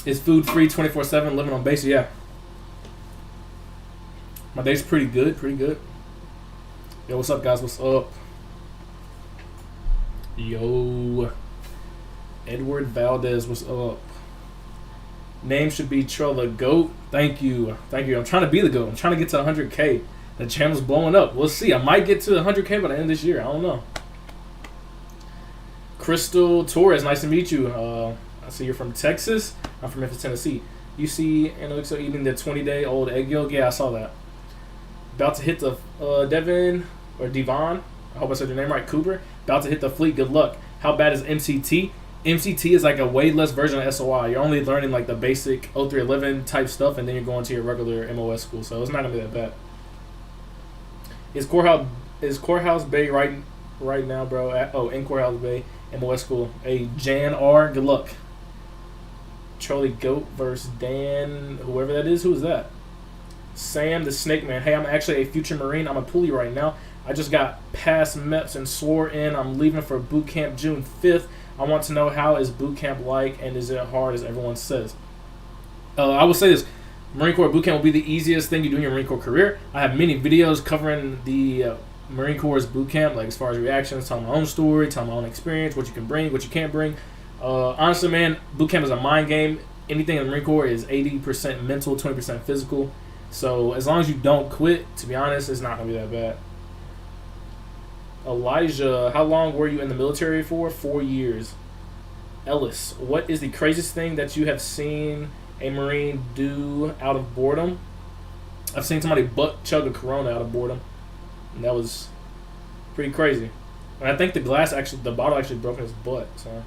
Is food free 24/7? Living on base? Yeah. My day's pretty good. Pretty good. Yo, what's up, guys? What's up? Yo. Edward Valdez, what's up? Name should be Trell the GOAT. Thank you. Thank you. I'm trying to be the GOAT. I'm trying to get to 100K. The channel's blowing up. We'll see. I might get to 100K by the end of this year. I don't know. Crystal Torres, nice to meet you. I see you're from Texas. I'm from Memphis, Tennessee. You see Ncos eating the 20-day-old egg yolk? Yeah, I saw that. About to hit the Devin or Devon. I hope I said your name right. Cooper. About to hit the fleet. Good luck. How bad is MCT? MCT is like a way less version of SOI. You're only learning like the basic 0311 type stuff, and then you're going to your regular MOS school. So it's not gonna be that bad. Is Courthouse Bay right now, bro? In Courthouse Bay, MOS school. A Jan R. Good luck. Charlie Goat versus Dan, whoever that is. Who is that? Sam the Snake Man. Hey, I'm actually a future Marine. I'm a pulley right now. I just got past MEPS and swore in. I'm leaving for boot camp June 5th. I want to know, how is boot camp like, and is it hard as everyone says? I will say this. Marine Corps boot camp will be the easiest thing you do in your Marine Corps career. I have many videos covering the Marine Corps boot camp, like as far as reactions, telling my own story, telling my own experience, what you can bring, what you can't bring. Honestly, man, boot camp is a mind game. Anything in the Marine Corps is 80% mental, 20% physical. So as long as you don't quit, to be honest, it's not going to be that bad. Elijah, how long were you in the military for? 4 years. Ellis, what is the craziest thing that you have seen a Marine do out of boredom? I've seen somebody butt chug a Corona out of boredom, and that was pretty crazy. And I think the bottle actually broke in his butt. So,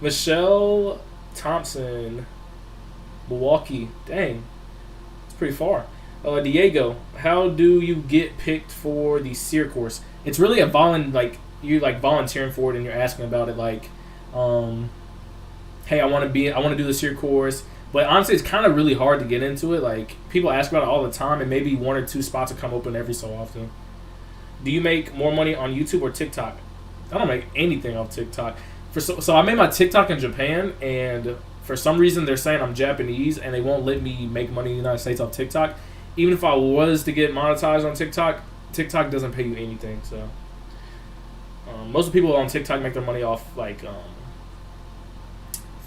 Michelle Thompson, Milwaukee. Dang, it's pretty far. Diego, how do you get picked for the Sear course? It's really a you're volunteering for it, and you're asking about it like, hey, I want to do the Sear course. But honestly, it's kind of really hard to get into it. Like, people ask about it all the time, and maybe 1 or 2 spots will come open every so often. Do you make more money on YouTube or TikTok? I don't make anything off TikTok. So I made my TikTok in Japan, and for some reason they're saying I'm Japanese, and they won't let me make money in the United States off TikTok. Even if I was to get monetized on TikTok, TikTok doesn't pay you anything. So most of the people on TikTok make their money off like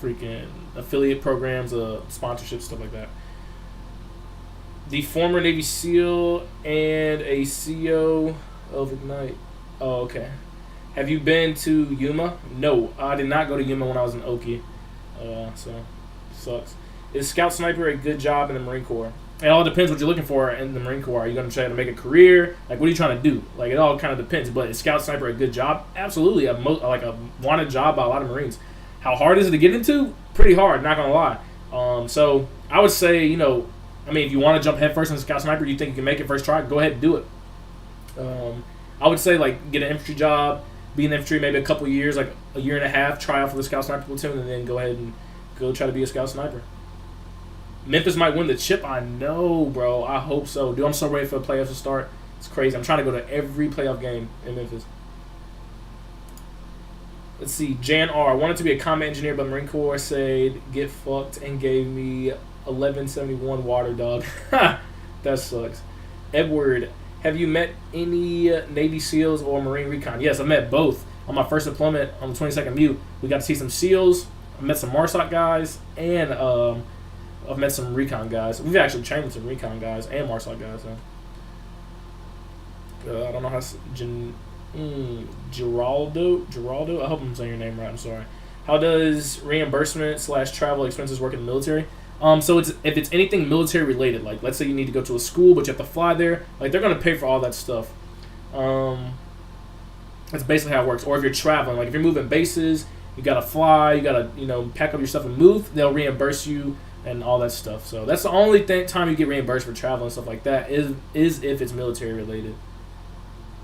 freaking affiliate programs, sponsorships, stuff like that. The former Navy SEAL and a CO of Ignite. Oh, okay. Have you been to Yuma? No, I did not go to Yuma when I was in Oki. So, sucks. Is Scout Sniper a good job in the Marine Corps? It all depends what you're looking for in the Marine Corps. Are you going to try to make a career? Like, what are you trying to do? Like, it all kind of depends. But is Scout Sniper a good job? Absolutely. A wanted job by a lot of Marines. How hard is it to get into? Pretty hard, not going to lie. So, I would say, if you want to jump headfirst into Scout Sniper, you think you can make it first try, go ahead and do it. I would say, get an infantry job, be in the infantry maybe a couple years, like a year and a half, try out for the Scout Sniper platoon, and then go ahead and go try to be a Scout Sniper. Memphis might win the chip. I know, bro. I hope so. Dude, I'm so ready for the playoffs to start. It's crazy. I'm trying to go to every playoff game in Memphis. Let's see. Jan R. Wanted to be a combat engineer, but Marine Corps said get fucked and gave me 1171 water, dog. That sucks. Edward, have you met any Navy SEALs or Marine Recon? Yes, I met both. On my first deployment on the 22nd MU, we got to see some SEALs. I met some MARSOC guys, and I've met some Recon guys. We've actually trained with some Recon guys and MARSOC guys. So. I don't know how to... Geraldo? I hope I'm saying your name right. I'm sorry. How does reimbursement / travel expenses work in the military? So if it's anything military related, like let's say you need to go to a school, but you have to fly there, like they're going to pay for all that stuff. That's basically how it works. Or if you're traveling, like if you're moving bases, you gotta fly, you gotta pack up your stuff and move. They'll reimburse you and all that stuff. So that's the only time you get reimbursed for travel and stuff like that is if it's military related.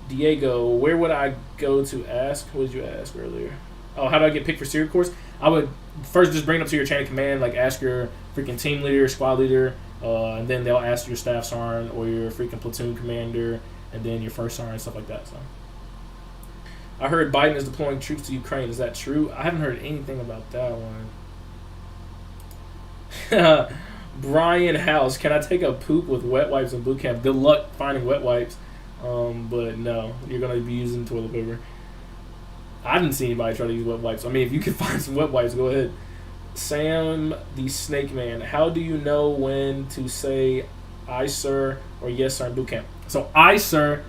Diego, where would I go to ask? What did you ask earlier? Oh, how do I get picked for Sear course? I would first just bring it up to your chain of command, like ask your freaking team leader, squad leader, and then they'll ask your staff sergeant or your freaking platoon commander, and then your first sergeant, stuff like that. So, I heard Biden is deploying troops to Ukraine. Is that true? I haven't heard anything about that one. Brian House, can I take a poop with wet wipes in boot camp? Good luck finding wet wipes. But no, you're gonna be using toilet paper. I didn't see anybody try to use wet wipes. I mean, if you can find some wet wipes, go ahead. Sam the Snake Man, how do you know when to say "I sir" or "Yes sir" in boot camp? So "I sir"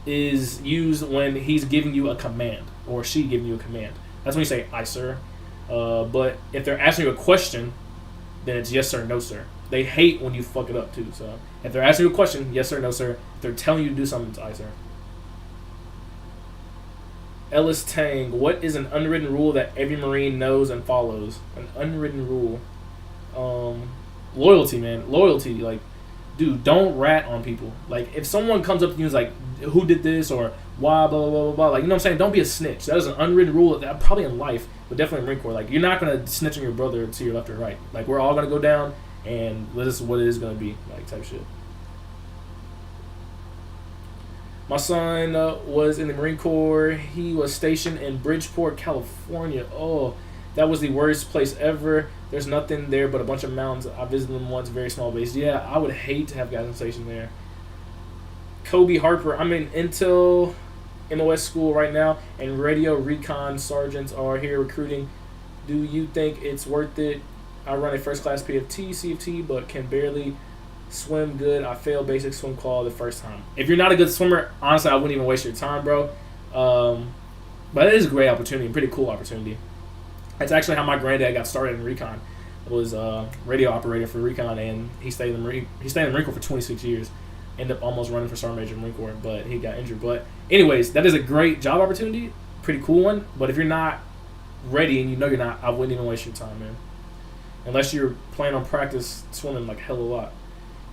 is used when he's giving you a command or she giving you a command. That's when you say "I sir." But if they're asking you a question, then it's "Yes sir," "No sir." They hate when you fuck it up too. So if they're asking you a question, "Yes sir," "No sir." If they're telling you to do something, it's "I sir." Ellis Tang, what is an unwritten rule that every Marine knows and follows? An unwritten rule. Loyalty, man. Loyalty. Like, dude, don't rat on people. Like, if someone comes up to you and is like, who did this or why, blah, blah, blah, blah, blah. Like, you know what I'm saying? Don't be a snitch. That is an unwritten rule, that probably in life, but definitely in Marine Corps. Like, you're not going to snitch on your brother to your left or right. Like, we're all going to go down, and this is what it is going to be, like, type shit. My son was in the Marine Corps. He was stationed in Bridgeport, California. Oh, that was the worst place ever. There's nothing there but a bunch of mountains. I visited them once, very small base. Yeah, I would hate to have guys stationed there. Kobe Harper, I'm in Intel MOS school right now, and radio recon sergeants are here recruiting. Do you think it's worth it? I run a first class PFT, CFT, but can barely swim good. I failed basic swim qual the first time. If you're not a good swimmer, honestly, I wouldn't even waste your time, bro. But it is a great opportunity, pretty cool opportunity. That's actually how my granddad got started in Recon. It was radio operator for Recon, and he stayed in the Marine Corps for 26 years. Ended up almost running for Sergeant Major in the Marine Corps, but he got injured. But anyways, that is a great job opportunity, pretty cool one. But if you're not ready and you know you're not, I wouldn't even waste your time, man. Unless you're planning on practice swimming like hell a lot.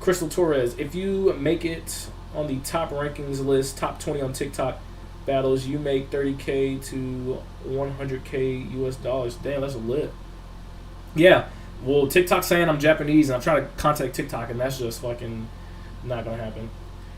Crystal Torres, if you make it on the top rankings list, top 20 on TikTok battles, you make $30K to $100K US dollars. Damn, that's a lit. Yeah, well, TikTok's saying I'm Japanese, and I'm trying to contact TikTok, and that's just fucking not gonna happen.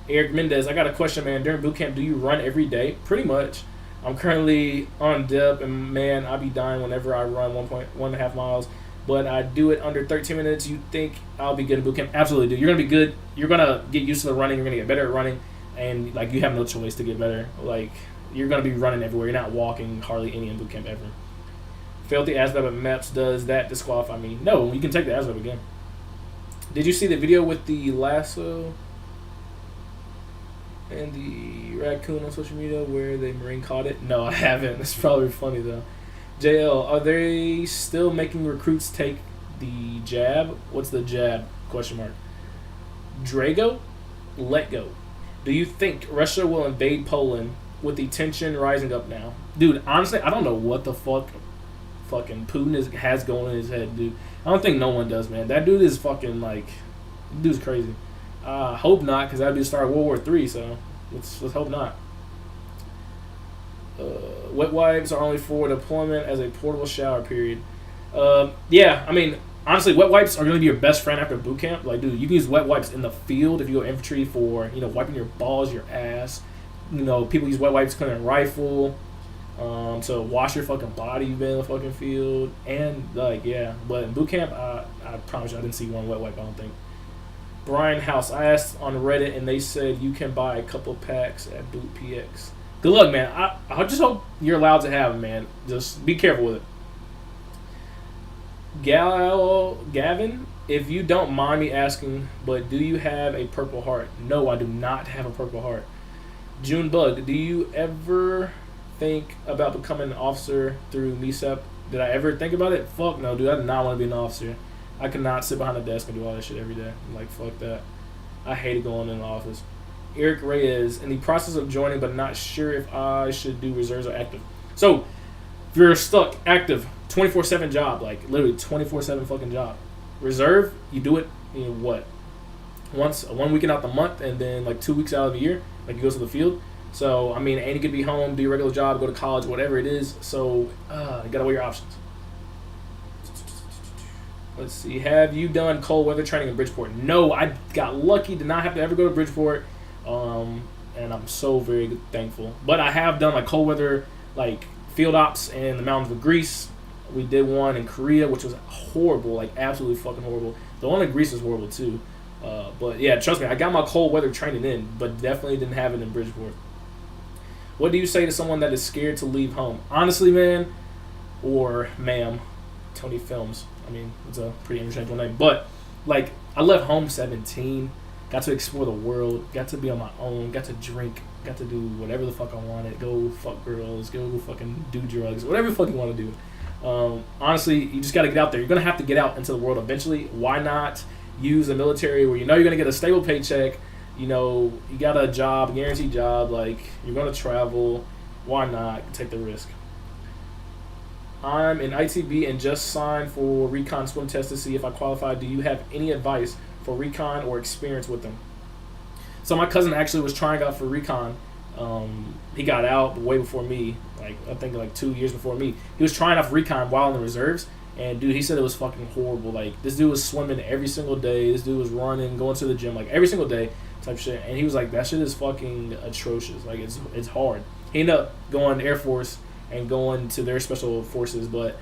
Eric Mendez, I got a question, man. During boot camp, do you run every day? Pretty much. I'm currently on dip, and man, I be dying whenever I run 1.5 miles. But I do it under 13 minutes. You think I'll be good in boot camp? Absolutely, dude. You're gonna be good. You're gonna get used to the running. You're gonna get better at running, and like you have no choice to get better. Like you're gonna be running everywhere. You're not walking hardly any in boot camp ever. Failed the Asvab at MEPS. Does that disqualify me? No, you can take the Asvab again. Did you see the video with the lasso and the raccoon on social media where the Marine caught it? No, I haven't. That's probably funny though. JL, are they still making recruits take the jab? What's the jab? Question mark. Drago? Let go. Do you think Russia will invade Poland with the tension rising up now? Dude, honestly, I don't know what the fuck fucking Putin has going in his head, dude. I don't think no one does, man. That dude is fucking like, dude's crazy. Hope not, because that would be the start of World War III, so let's hope not. Wet wipes are only for deployment as a portable shower period. Yeah, I mean, honestly, wet wipes are going to be your best friend after boot camp. Like, dude, you can use wet wipes in the field if you go infantry for, wiping your balls, your ass. People use wet wipes to clean a rifle. So wash your fucking body, you've been in the fucking field. And, like, yeah. But in boot camp, I promise you, I didn't see one wet wipe, I don't think. Brian House, I asked on Reddit, and they said you can buy a couple packs at Boot PX. Good luck, man. I just hope you're allowed to have them, man. Just be careful with it. Gavin, if you don't mind me asking, but do you have a Purple Heart? No, I do not have a Purple Heart. June Bug, do you ever think about becoming an officer through MESEP? Did I ever think about it? Fuck no, dude. I do not want to be an officer. I could not sit behind a desk and do all that shit every day. Like, fuck that. I hated going in the office. Eric Reyes, in the process of joining, but not sure if I should do reserves or active. So, if you're stuck, active, 24/7 job, like literally 24/7 fucking job. Reserve, you do it in what? Once, 1 weekend out the month, and then like 2 weeks out of the year, like you go to the field. So, I mean, and you could be home, do your regular job, go to college, whatever it is. So, you gotta weigh your options. Let's see. Have you done cold weather training in Bridgeport? No, I got lucky. Did not have to ever go to Bridgeport. And I'm so very thankful. But I have done like cold weather, like field ops in the mountains of Greece. We did one in Korea, which was horrible, like absolutely fucking horrible. The one in Greece was horrible too. But yeah, trust me, I got my cold weather training in, but definitely didn't have it in Bridgeport. What do you say to someone that is scared to leave home? Honestly, man, or ma'am, Tony Films. I mean, it's a pretty interchangeable name. But, like, I left home 17, got to explore the world, got to be on my own, got to drink, got to do whatever the fuck I wanted, go fuck girls, go fucking do drugs, whatever the fuck you want to do. Honestly, you just got to get out there. You're going to have to get out into the world eventually. Why not use the military where you know you're going to get a stable paycheck, you know, you got a job, guaranteed job, like, you're going to travel. Why not take the risk? I'm in ITB and just signed for Recon swim test to see if I qualify. Do you have any advice for Recon or experience with them? So my cousin actually was trying out for Recon. He got out way before me, like I think like 2 years before me. He was trying out for Recon while in the reserves, and dude, he said it was fucking horrible. Like this dude was swimming every single day. This dude was running, going to the gym like every single day type shit. And he was like, that shit is fucking atrocious. Like it's hard. He ended up going to Air Force and going to their special forces, but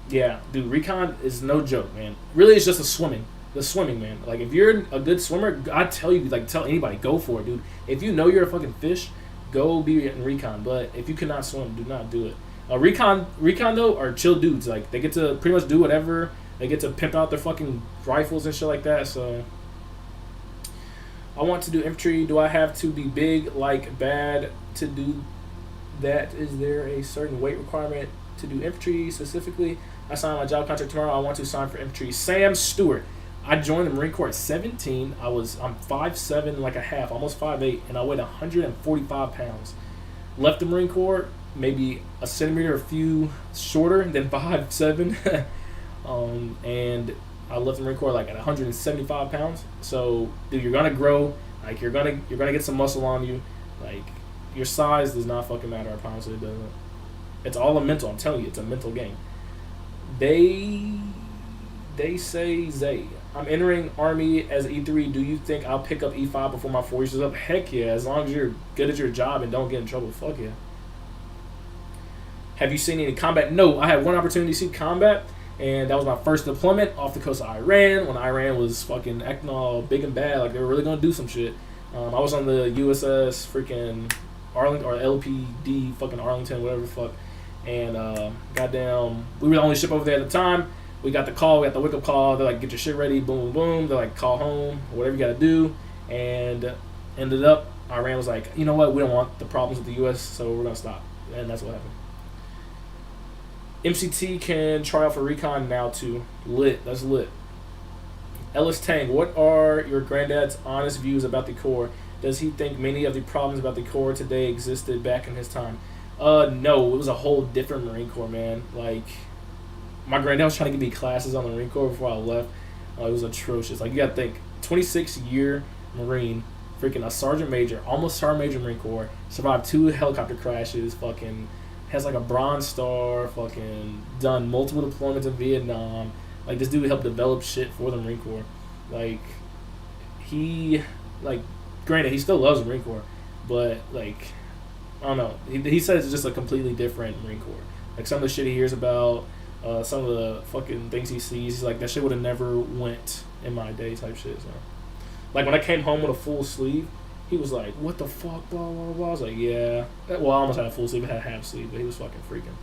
yeah, dude, Recon is no joke, man. Really, it's just the swimming, man. Like if you're a good swimmer, I tell you, like tell anybody, go for it, dude. If you know you're a fucking fish, go be in Recon. But if you cannot swim, do not do it. Recon though are chill dudes. Like they get to pretty much do whatever. They get to pimp out their fucking rifles and shit like that. So I want to do infantry. Do I have to be big like bad to do that? Is there a certain weight requirement to do infantry specifically? I signed my job contract tomorrow. I want to sign for infantry. Sam Stewart. I joined the Marine Corps at 17. I'm 5'7", like a half, almost 5'8", and I weighed 145 pounds. Left the Marine Corps maybe a centimeter, a few shorter than 5'7", and I left the Marine Corps like at 175 pounds. So, dude, you're gonna grow. Like you're gonna get some muscle on you. Like your size does not fucking matter. I promise it doesn't. It's all a mental. I'm telling you, it's a mental game. They say Zay. I'm entering Army as E3. Do you think I'll pick up E5 before my 4 years is up? Heck yeah, as long as you're good at your job and don't get in trouble. Fuck yeah. Have you seen any combat? No, I had one opportunity to see combat, and that was my first deployment off the coast of Iran, when Iran was fucking acting all big and bad, like they were really going to do some shit. I was on the USS freaking Arlington, or LPD fucking Arlington, whatever the fuck, and goddamn, we were the only ship over there at the time. We got the call, we got the wake-up call. They're like, get your shit ready, boom, boom. They're like, call home, whatever you got to do. And ended up, Iran was like, you know what, we don't want the problems with the U.S., so we're going to stop. And that's what happened. MCT can try out for Recon now, too. Lit. That's lit. Ellis Tang, what are your granddad's honest views about the Corps? Does he think many of the problems about the Corps today existed back in his time? No, it was a whole different Marine Corps, man. Like, my granddad was trying to give me classes on the Marine Corps before I left. It was atrocious. Like, you gotta think, 26-year Marine, freaking a sergeant major, almost sergeant major Marine Corps, survived 2 helicopter crashes, fucking has like a Bronze Star, fucking done multiple deployments in Vietnam. Like, this dude helped develop shit for the Marine Corps. Like, granted, he still loves the Marine Corps, but, like, I don't know. He says it's just a completely different Marine Corps. Like, some of the shit he hears about, some of the fucking things he sees, he's like, that shit would have never went in my day type shit. So, like, when I came home with a full sleeve, he was like, what the fuck, blah, blah, blah. I was like, yeah. Well, I almost had a full sleeve. I had a half sleeve, but he was fucking freaking.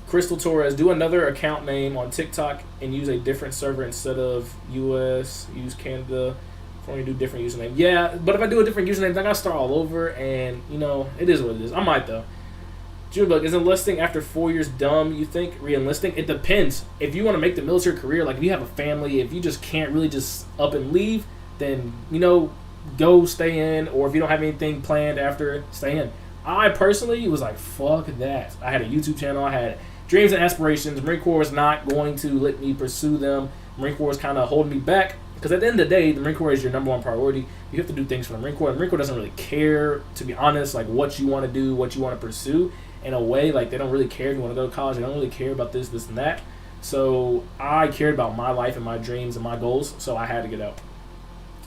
Crystal Torres, do another account name on TikTok and use a different server instead of US, use Canada, for me to do different username. Yeah, but if I do a different username, then I gotta start all over, and, you know, it is what it is. I might, though. Junebug, is enlisting after 4 years dumb, you think? Re-enlisting? It depends. If you want to make the military career, like if you have a family, if you just can't really just up and leave, then go stay in, or if you don't have anything planned after, stay in. I personally was like, fuck that. I had a YouTube channel. I had dreams and aspirations. Marine Corps was not going to let me pursue them. Marine Corps was kind of holding me back because at the end of the day, the Marine Corps is your number one priority. You have to do things for the Marine Corps. The Marine Corps doesn't really care, to be honest, like what you want to do, what you want to pursue. In a way, like they don't really care if you want to go to college. They don't really care about this, and that. So I cared about my life and my dreams and my goals, so I had to get out.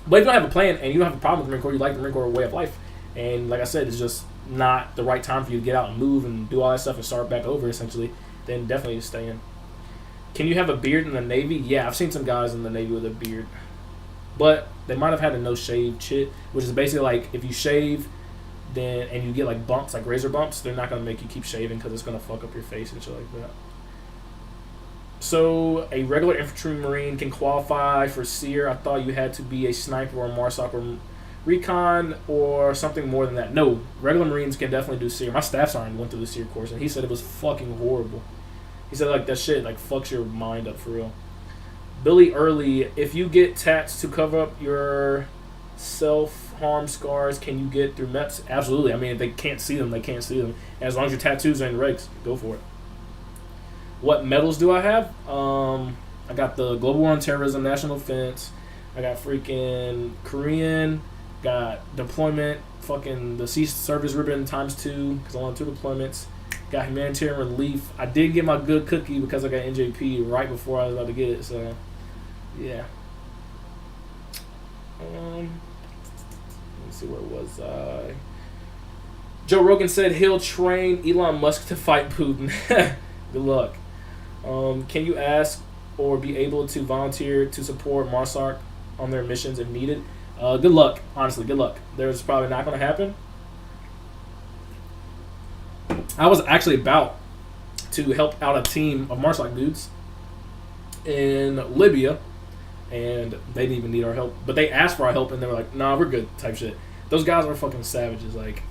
But if you don't have a plan and you don't have a problem with the Marine Corps, you like the Marine Corps way of life, and like I said, it's just not the right time for you to get out and move and do all that stuff and start back over, essentially, then definitely stay in. Can you have a beard in the Navy? Yeah, I've seen some guys in the Navy with a beard. But they might have had a no-shave shit, which is basically like if you shave then and you get like bumps, like razor bumps, they're not going to make you keep shaving because it's going to fuck up your face and shit like that. So, a regular infantry marine can qualify for Sear. I thought you had to be a sniper or a MARSOC or Recon or something more than that. No, regular Marines can definitely do Sear. My staff sergeant went through the Sear course, and he said it was fucking horrible. He said, like, that shit, like, fucks your mind up for real. Billy Early, if you get tats to cover up your self-harm scars, can you get through MEPS? Absolutely. I mean, if they can't see them, they can't see them. And as long as your tattoos are in regs, go for it. What medals do I have? I got the Global War on Terrorism, National Defense. I got freaking Korean. Got deployment, fucking the Sea Service Ribbon ×2, because I went on 2 deployments. Got humanitarian relief. I did get my good cookie because I got NJP right before I was about to get it, so yeah. Let me see, where was I? Joe Rogan said he'll train Elon Musk to fight Putin. Good luck. Can you ask or be able to volunteer to support MARSOC on their missions if needed? Good luck, honestly, good luck. There's probably not going to happen. I was actually about to help out a team of MARSOC dudes in Libya, and they didn't even need our help. But they asked for our help, and they were like, nah, we're good, type shit. Those guys are fucking savages. Like,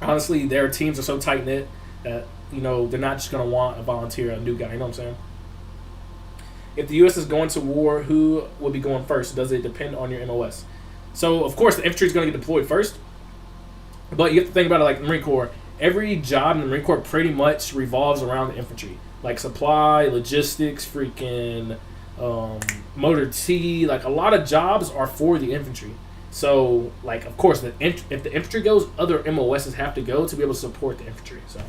honestly, their teams are so tight-knit that, they're not just going to want a volunteer, a new guy, you know what I'm saying? If the U.S. is going to war, who will be going first? Does it depend on your MOS? So, of course, the infantry is going to get deployed first. But you have to think about it like the Marine Corps. Every job in the Marine Corps pretty much revolves around the infantry. Like supply, logistics, freaking motor T. Like, a lot of jobs are for the infantry. So, like, of course, if the infantry goes, other MOSs have to go to be able to support the infantry. So,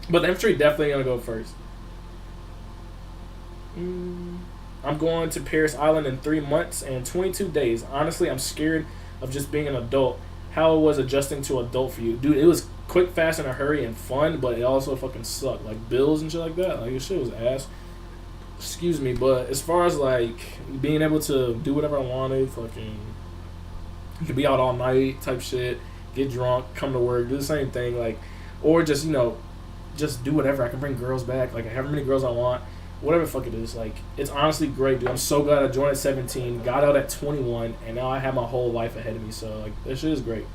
but the infantry definitely going to go first. I'm going to Paris Island in 3 months and 22 days. Honestly, I'm scared of just being an adult. How was adjusting to adult for you? Dude, it was quick, fast, in a hurry, and fun, but it also fucking sucked. Like, bills and shit like that. Like, this shit was ass. Excuse me, but as far as, like, being able to do whatever I wanted, fucking, you could be out all night type shit, get drunk, come to work, do the same thing, like, or just, just do whatever. I can bring girls back, like, however many girls I want. Whatever the fuck it is, like, it's honestly great, dude. I'm so glad I joined at 17, got out at 21, and now I have my whole life ahead of me, so, like, this shit is great.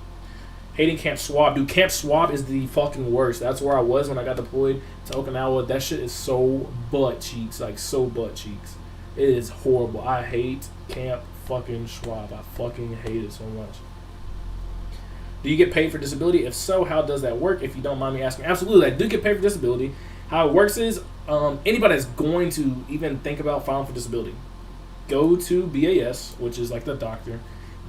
Hating Camp Swab. Dude, Camp Swab is the fucking worst. That's where I was when I got deployed to Okinawa. That shit is so butt cheeks, like, so butt cheeks. It is horrible. I hate Camp fucking Swab. I fucking hate it so much. Do you get paid for disability? If so, how does that work, if you don't mind me asking? Absolutely, I do get paid for disability. How it works is, anybody that's going to even think about filing for disability, go to BAS, which is like the doctor,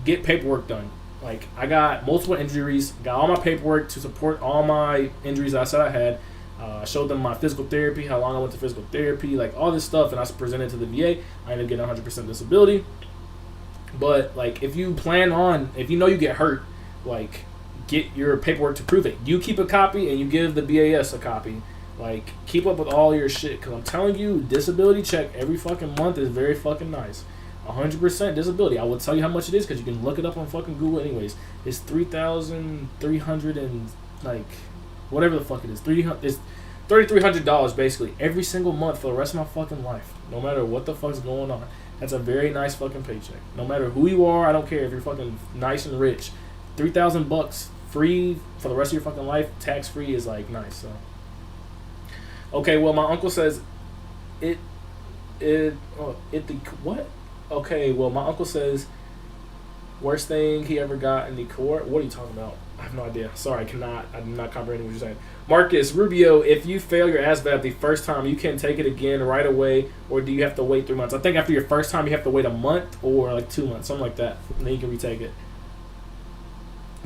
get paperwork done. Like, I got multiple injuries, got all my paperwork to support all my injuries that I said I had. I showed them my physical therapy, how long I went to physical therapy, like all this stuff, and I presented to the VA. I ended up getting 100% disability. But, like, if you you get hurt, like, get your paperwork to prove it. You keep a copy and you give the BAS a copy. Like, keep up with all your shit, because I'm telling you, disability check every fucking month is very fucking nice. 100% disability. I will tell you how much it is, because you can look it up on fucking Google anyways. It's $3,300 and, like, whatever the fuck it is. It's $3,300 basically every single month for the rest of my fucking life, no matter what the fuck's going on. That's a very nice fucking paycheck. No matter who you are, I don't care if you're fucking nice and rich. $3,000 free for the rest of your fucking life, tax free, is like nice. So. Okay, well, my uncle says what? Okay, well, my uncle says worst thing he ever got in the court. What are you talking about? I have no idea. Sorry, I'm not comprehending what you're saying. Marcus Rubio, if you fail your Asvab the first time, you can take it again right away, or do you have to wait 3 months? I think after your first time, you have to wait a month or like 2 months, something like that, and then you can retake it.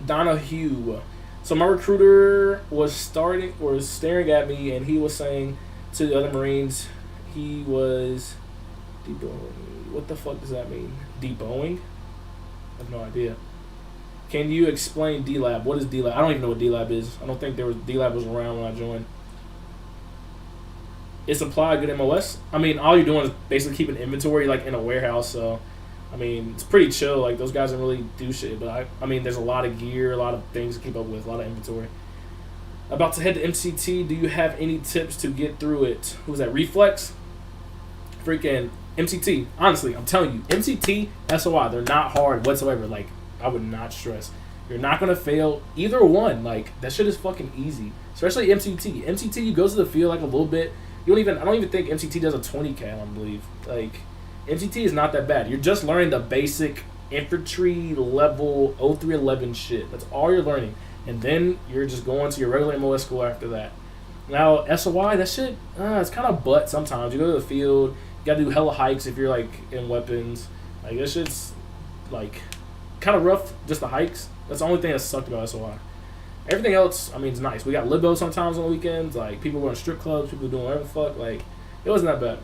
Donna Hugh. So my recruiter was staring at me, and he was saying to the other Marines, he was deboing. What the fuck does that mean? Deboing? I have no idea. Can you explain D-Lab? What is D-Lab? I don't even know what D-Lab is. I don't think D-Lab was around when I joined. Is supply good MOS? I mean, all you're doing is basically keeping inventory like in a warehouse, so I mean, it's pretty chill. Like, those guys don't really do shit, but I mean, there's a lot of gear, a lot of things to keep up with, a lot of inventory. About to head to MCT. Do you have any tips to get through it? Who's that? Reflex? Freaking MCT. Honestly, I'm telling you, MCT, SOI, they're not hard whatsoever. Like, I would not stress. You're not going to fail either one. Like, that shit is fucking easy. Especially MCT. MCT, you go to the field like a little bit. I don't even think MCT does a 20K, I don't believe. Like, MCT is not that bad. You're just learning the basic infantry level 0311 shit. That's all you're learning. And then you're just going to your regular MOS school after that. Now, SOI, that shit, it's kind of butt sometimes. You go to the field, you got to do hella hikes if you're, like, in weapons. Like, that shit's, like, kind of rough, just the hikes. That's the only thing that sucked about SOI. Everything else, I mean, it's nice. We got Libo sometimes on the weekends. Like, people going to strip clubs, people doing whatever the fuck. Like, it wasn't that bad.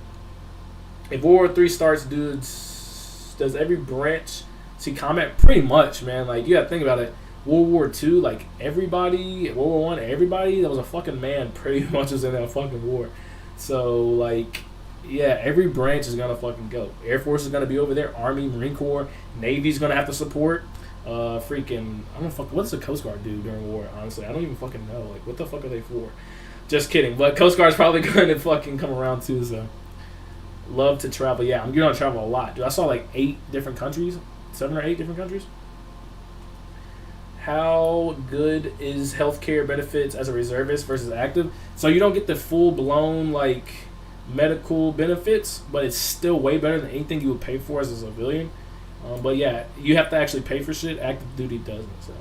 If World War III starts, dudes, does every branch see combat? Pretty much, man. Like, you got to think about it. World War II, like, everybody, World War I, everybody that was a fucking man pretty much was in that fucking war. So, like, yeah, every branch is going to fucking go. Air Force is going to be over there. Army, Marine Corps, Navy's going to have to support. Freaking, I don't fuck. What's the Coast Guard do during war? Honestly, I don't even fucking know. Like, what the fuck are they for? Just kidding. But Coast Guard's probably going to fucking come around too. So, love to travel. Yeah, I'm going to travel a lot, dude. I saw like 8 different countries, 7 or 8 different countries. How good is healthcare benefits as a reservist versus active? So you don't get the full blown like medical benefits, but it's still way better than anything you would pay for as a civilian. But yeah, you have to actually pay for shit. Active duty doesn't. So,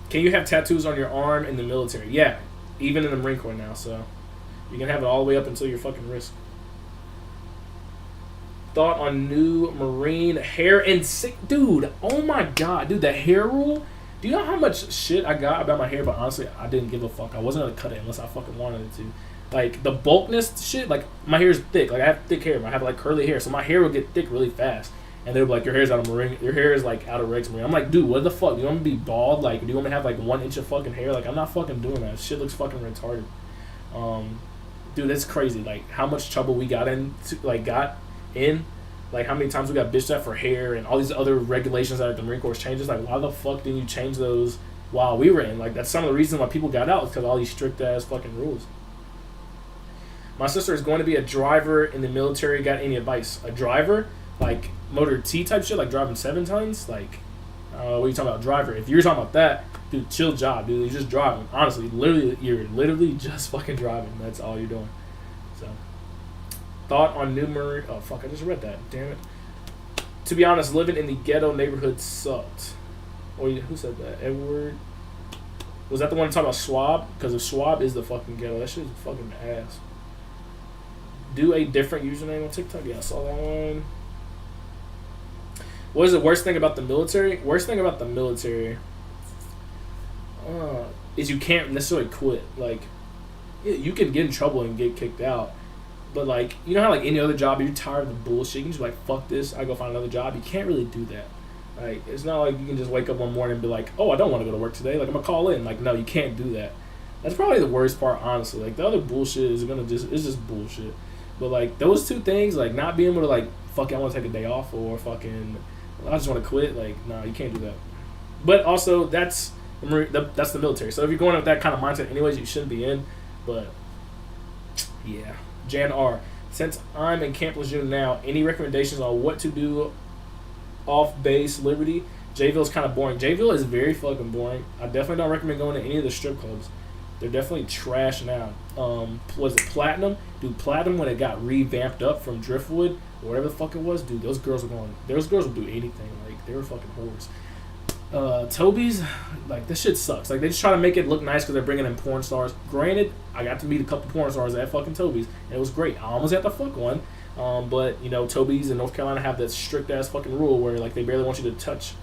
can you have tattoos on your arm in the military? Yeah, even in the Marine Corps now. So you can have it all the way up until your fucking wrist. Thought on new Marine hair and sick, dude. Oh my god, dude, the hair rule. Do you know how much shit I got about my hair? But honestly, I didn't give a fuck. I wasn't gonna cut it unless I fucking wanted it to. Like, the bulkness shit, like, my hair is thick. Like, I have thick hair. I have, like, curly hair. So my hair will get thick really fast. And they'll be like, your hair's out of Marine. Your hair is, like, out of Rex Marine. I'm like, dude, what the fuck? Do you want me to be bald? Like, do you want me to have, like, 1 inch of fucking hair? Like, I'm not fucking doing that. Shit looks fucking retarded. Dude, that's crazy. Like, how much trouble we got in. Like, how many times we got bitched at for hair and all these other regulations that the Marine Corps changes. Like, why the fuck didn't you change those while we were in? Like, that's some of the reasons why people got out. Because of all these strict-ass fucking rules. My sister is going to be a driver in the military. Got any advice? A driver? Like motor T type shit? Like driving 7 tons? Like, what are you talking about? Driver. If you're talking about that, dude, chill job, dude. You're just driving. Honestly, you're literally just fucking driving. That's all you're doing. So, thought on numerous... Oh, fuck, I just read that. Damn it. To be honest, living in the ghetto neighborhood sucked. Or who said that? Edward? Was that the one talking about Schwab? Because if Schwab is the fucking ghetto, that shit is fucking ass. Do a different username on TikTok. Yeah, I saw that one. What is the worst thing about the military? Worst thing about the military is you can't necessarily quit. Like, yeah, you can get in trouble and get kicked out. But, like, you know how, like, any other job, you're tired of the bullshit. You can just be like, fuck this. I go find another job. You can't really do that. Like, it's not like you can just wake up one morning and be like, oh, I don't want to go to work today. Like, I'm going to call in. Like, no, you can't do that. That's probably the worst part, honestly. Like, the other bullshit is it's just bullshit. But, like, those 2 things, like, not being able to, like, fuck it, I want to take a day off, or fucking, I just want to quit, like, nah, you can't do that. But also, that's the military. So if you're going with that kind of mindset anyways, you shouldn't be in. But, yeah. Jan R. Since I'm in Camp Lejeune now, any recommendations on what to do off base Liberty? Jayville's kind of boring. Jayville is very fucking boring. I definitely don't recommend going to any of the strip clubs. They're definitely trash now. Was it Platinum? Dude, Platinum when it got revamped up from Driftwood or whatever the fuck it was, dude, those girls would do anything. Like, they were fucking whores. Toby's, like, this shit sucks. Like, they just try to make it look nice because they're bringing in porn stars. Granted, I got to meet a couple porn stars at fucking Toby's, and it was great. I almost had to fuck one. But, you know, Toby's in North Carolina have that strict-ass fucking rule where, like, they barely want you to touch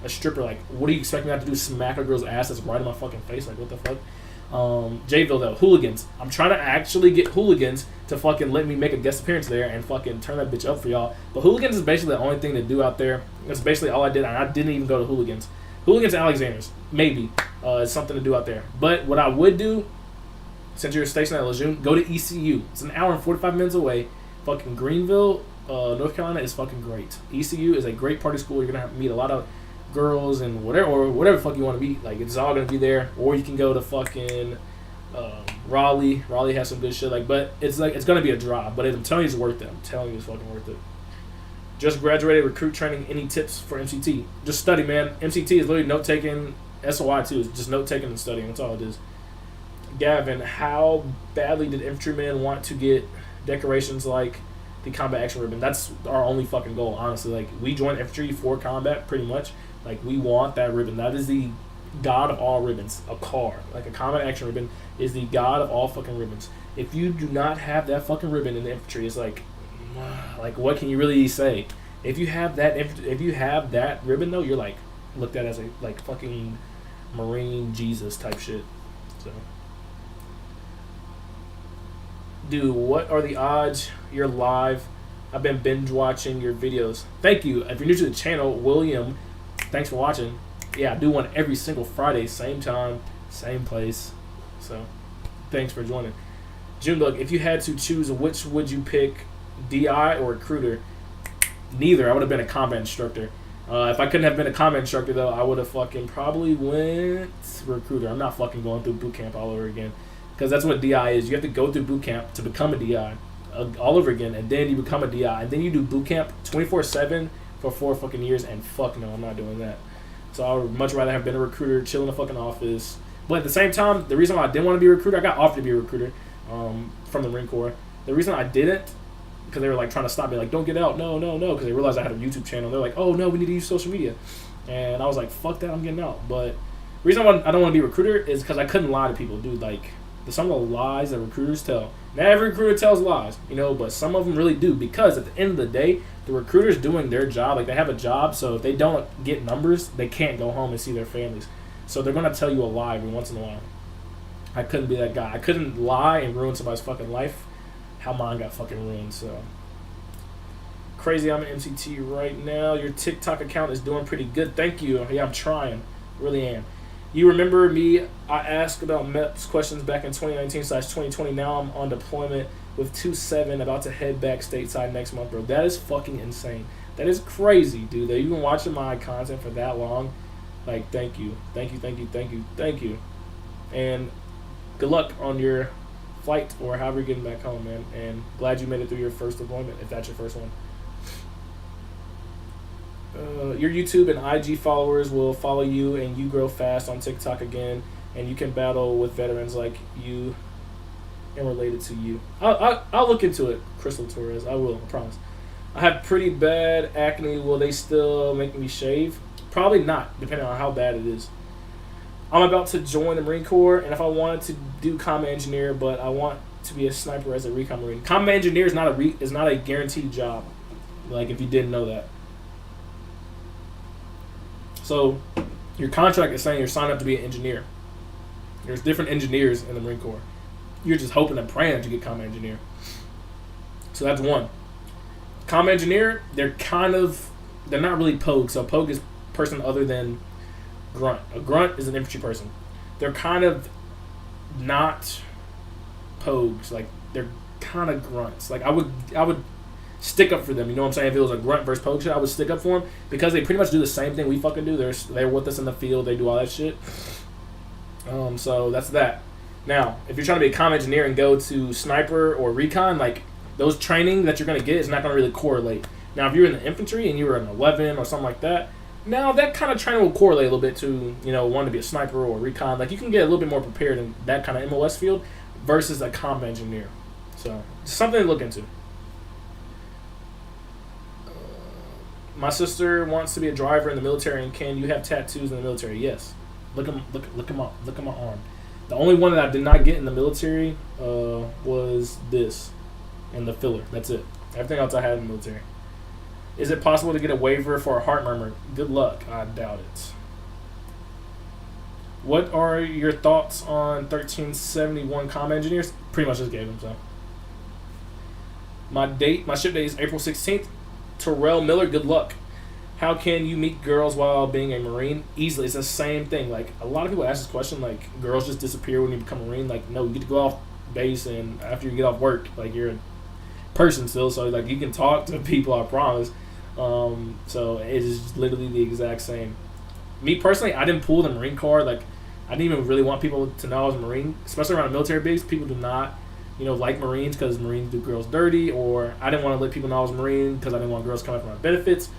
a stripper. Like, what do you expect me to have to do? Smack a girl's ass that's right in my fucking face? Like, what the fuck? Jayville, though, Hooligans. I'm trying to actually get Hooligans to fucking let me make a guest appearance there and fucking turn that bitch up for y'all. But Hooligans is basically the only thing to do out there. That's basically all I did, and I didn't even go to Hooligans. Hooligans and Alexander's, maybe, is something to do out there. But what I would do, since you're stationed at Lejeune, go to ECU. It's an hour and 45 minutes away. Fucking Greenville, North Carolina is fucking great. ECU is a great party school. You're going to meet a lot of girls and whatever fuck you want to meet. Like, it's all going to be there. Or you can go to fucking Raleigh. Raleigh has some good shit. Like, but it's going to be a drive. But I'm telling you, it's worth it. I'm telling you, it's fucking worth it. Just graduated recruit training. Any tips for MCT? Just study, man. MCT is literally note taking. SOI too is just note taking and studying. That's all it is. Gavin, how badly did infantrymen want to get decorations like the combat action ribbon? That's our only fucking goal, honestly. Like, we joined infantry for combat, pretty much. Like, we want that ribbon. That is the god of all ribbons. A car, like a combat action ribbon, is the god of all fucking ribbons. If you do not have that fucking ribbon in the infantry, it's like what can you really say? If you have that ribbon though, you're like looked at as a like fucking Marine Jesus type shit. So, dude, what are the odds you're live? I've been binge watching your videos. Thank you. If you're new to the channel, William, thanks for watching. Yeah, I do one every single Friday, same time, same place. So, thanks for joining. June, look, if you had to choose, which would you pick? DI or recruiter? Neither. I would have been a combat instructor. If I couldn't have been a combat instructor, though, I would have fucking probably went recruiter. I'm not fucking going through boot camp all over again. Because that's what DI is. You have to go through boot camp to become a DI all over again. And then you become a DI. And then you do boot camp 24/7 for 4 fucking years. And fuck no, I'm not doing that. So I would much rather have been a recruiter, chill in the fucking office. But at the same time, the reason why I didn't want to be a recruiter, I got offered to be a recruiter from the Marine Corps. The reason I didn't, because they were like trying to stop me, like, don't get out, no, because they realized I had a YouTube channel. They're like, oh no, we need to use social media, and I was like, fuck that, I'm getting out. But the reason I don't want to be a recruiter is because I couldn't lie to people, dude. Like, some of the lies that recruiters tell. Not every recruiter tells lies, you know, but some of them really do, because at the end of the day, the recruiter's doing their job. Like, they have a job, so if they don't get numbers, they can't go home and see their families. So they're gonna tell you a lie every once in a while. I couldn't be that guy. I couldn't lie and ruin somebody's fucking life. How mine got fucking ruined. So crazy, I'm an MCT right now. Your TikTok account is doing pretty good. Thank you. Yeah, I'm trying. Really am. You remember me? I asked about MEPS questions back in 2019/2020. Now I'm on deployment with 2-7, about to head back stateside next month, bro. That is fucking insane. That is crazy, dude. That you've been watching my content for that long. Like, thank you. Thank you. And good luck on your flight or however you're getting back home, man. And glad you made it through your first deployment, if that's your first one. Your YouTube and IG followers will follow you, and you grow fast on TikTok again, and you can battle with veterans like you and related to you. I'll look into it, Crystal Torres. I will, I promise. I have pretty bad acne. Will they still make me shave? Probably not, depending on how bad it is. I'm about to join the Marine Corps, and if I wanted to do combat engineer, but I want to be a sniper as a recon Marine. Combat engineer is not a guaranteed job. Like, if you didn't know that. So, your contract is saying you're signed up to be an engineer. There's different engineers in the Marine Corps. You're just hoping and praying to get combat engineer. So that's one. Combat engineer, they're not really pogue. So pogue is person other than grunt. A grunt is an infantry person. They're kind of not pogues. Like, they're kind of grunts. Like, I would stick up for them. You know what I'm saying? If it was a grunt versus pogue shit, I would stick up for them because they pretty much do the same thing we fucking do. They're with us in the field. They do all that shit. So that's that. Now, if you're trying to be a comm engineer and go to sniper or recon, like, those training that you're going to get is not going to really correlate. Now, if you're in the infantry and you were an 11 or something like that, Now that kind of training will correlate a little bit to wanting to be a sniper or recon. Like you can get a little bit more prepared in that kind of MOS field versus a combat engineer. So something to look into. My sister wants to be a driver in the military, and can you have tattoos in the military? Yes. Look at my arm. The only one that I did not get in the military was this and the filler. That's it. Everything else I had in the military. Is it possible to get a waiver for a heart murmur? Good luck. I doubt it. What are your thoughts on 1371 comm engineers? Pretty much just gave them, so. My ship date is April 16th. Trell Miller, good luck. How can you meet girls while being a Marine? Easily. It's the same thing. Like, a lot of people ask this question, like, girls just disappear when you become a Marine. Like, no, you get to go off base, and after you get off work, like, you're a person still, so, like, you can talk to people, I promise. So it is literally the exact same. Me personally, I didn't pull the Marine card. Like, I didn't even really want people to know I was a Marine, especially around a military base. People do not, like Marines because Marines do girls dirty, or I didn't want to let people know I was a Marine because I didn't want girls coming for my benefits.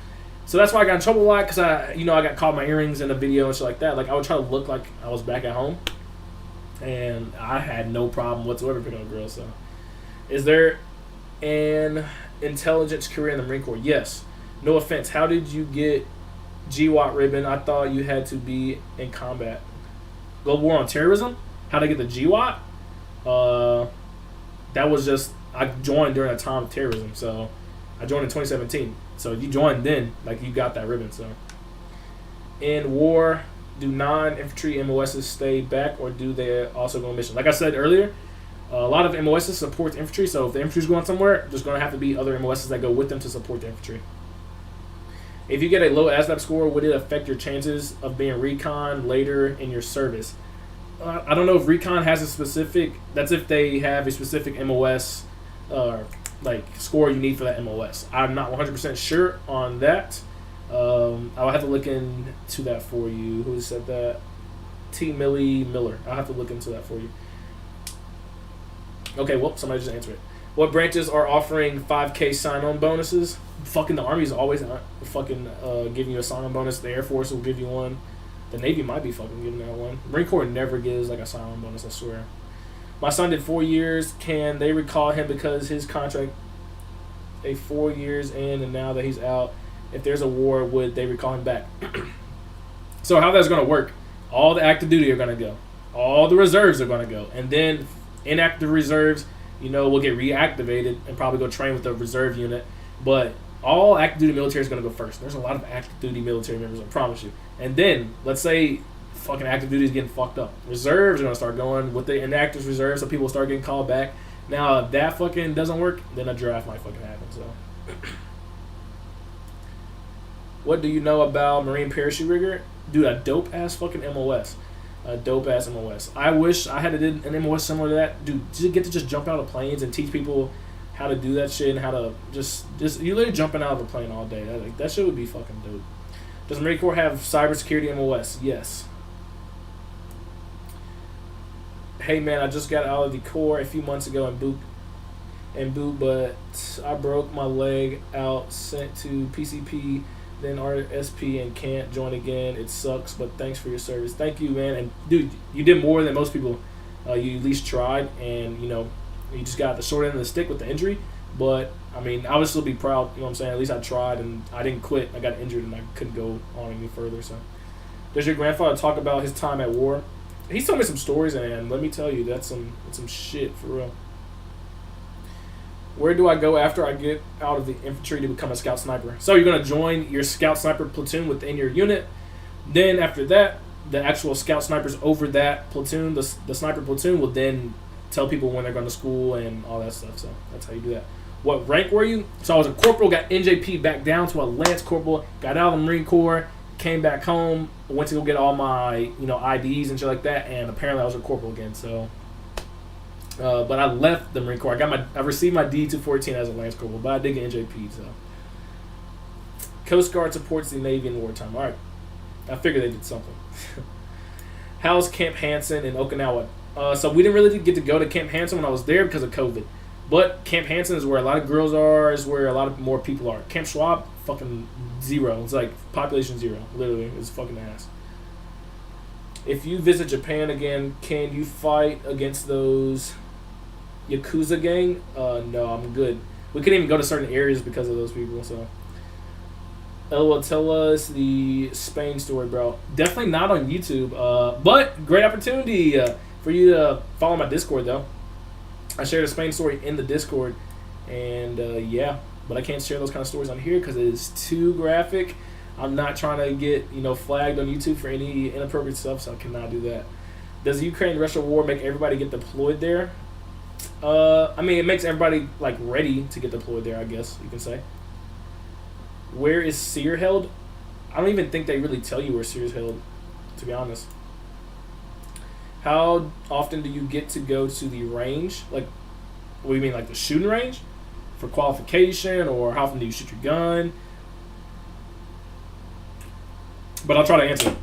So that's why I got in trouble a lot, because I got caught my earrings in a video and shit like that. Like, I would try to look like I was back at home, and I had no problem whatsoever picking up girls. So, is there an intelligence career in the Marine Corps? Yes. No offense. How did you get GWAT ribbon? I thought you had to be in combat. Global War on Terrorism? How to get the GWAT? That was just, I joined during a time of terrorism, so I joined in 2017. So you joined then, like, you got that ribbon. So in war, do non-infantry MOSs stay back, or do they also go on mission? Like I said earlier, a lot of MOSs support the infantry, so if the infantry's going somewhere, there's going to have to be other MOSs that go with them to support the infantry. If you get a low Asvab score, would it affect your chances of being recon later in your service? I don't know if recon has a specific, that's if they have a specific MOS like score you need for that MOS. I'm not 100% sure on that. I'll have to look into that for you. Who said that? T. Millie Miller. I'll have to look into that for you. Okay, well, somebody just answered it. What branches are offering 5K sign-on bonuses? Fucking the Army is always fucking giving you a sign-on bonus. The Air Force will give you one. The Navy might be fucking giving that one. Marine Corps never gives like a sign-on bonus, I swear. My son did 4 years. Can they recall him because his contract 4 years in, and now that he's out, if there's a war, would they recall him back? So how that's going to work, all the active duty are going to go. All the reserves are going to go. And then inactive reserves, will get reactivated and probably go train with the reserve unit. But all active duty military is going to go first. There's a lot of active duty military members, I promise you. And then, let's say fucking active duty is getting fucked up. Reserves are going to start going with the inactive reserves, so people will start getting called back. Now, if that fucking doesn't work, then a draft might fucking happen. So, what do you know about Marine Parachute Rigger? Dude, a dope-ass fucking MOS. A dope-ass MOS. I wish I had an MOS similar to that. Dude, you get to just jump out of planes and teach people how to do that shit and how to just you literally jumping out of a plane all day. That shit would be fucking dope. Does Marine Corps have cybersecurity MOS? Yes. Hey man, I just got out of the Corps a few months ago in boot, but I broke my leg out, sent to PCP, then RSP, and can't join again. It sucks, but thanks for your service. Thank you, man. And dude, you did more than most people. You at least tried, and you just got the short end of the stick with the injury. But I mean, I would still be proud. You know what I'm saying? At least I tried, and I didn't quit. I got injured, and I couldn't go on any further. So, does your grandfather talk about his time at war? He's told me some stories, and let me tell you, that's some shit for real. Where do I go after I get out of the infantry to become a scout sniper? So you're going to join your scout sniper platoon within your unit. Then after that, the actual scout snipers over that platoon, the sniper platoon, will then tell people when they're going to school and all that stuff. So that's how you do that. What rank were you? So I was a corporal, got NJP back down to a lance corporal, got out of the Marine Corps, came back home, went to go get all my IDs and shit like that, and apparently I was a corporal again. So, but I left the Marine Corps. I received my D-214 as a lance corporal, but I did get NJP. So, Coast Guard supports the Navy in wartime. All right, I figured they did something. How's Camp Hanson in Okinawa? So we didn't really get to go to Camp Hanson when I was there because of COVID. But Camp Hanson is where a lot of girls are, is where a lot of more people are. Camp Schwab, fucking zero. It's like population 0. Literally, it's fucking ass. If you visit Japan again, can you fight against those Yakuza gang? No, I'm good. We couldn't even go to certain areas because of those people, so. LOL, tell us the Spain story, bro. Definitely not on YouTube, but great opportunity for you to follow my Discord, though. I shared a Spain story in the Discord, and yeah, but I can't share those kind of stories on here because it is too graphic. I'm not trying to get, flagged on YouTube for any inappropriate stuff, so I cannot do that. Does the Ukraine-Russia war make everybody get deployed there? I mean, it makes everybody, like, ready to get deployed there, I guess you can say. Where is Sear held? I don't even think they really tell you where Sear is held, to be honest. How often do you get to go to the range? Like, what do you mean, like the shooting range? For qualification, or how often do you shoot your gun? But I'll try to answer.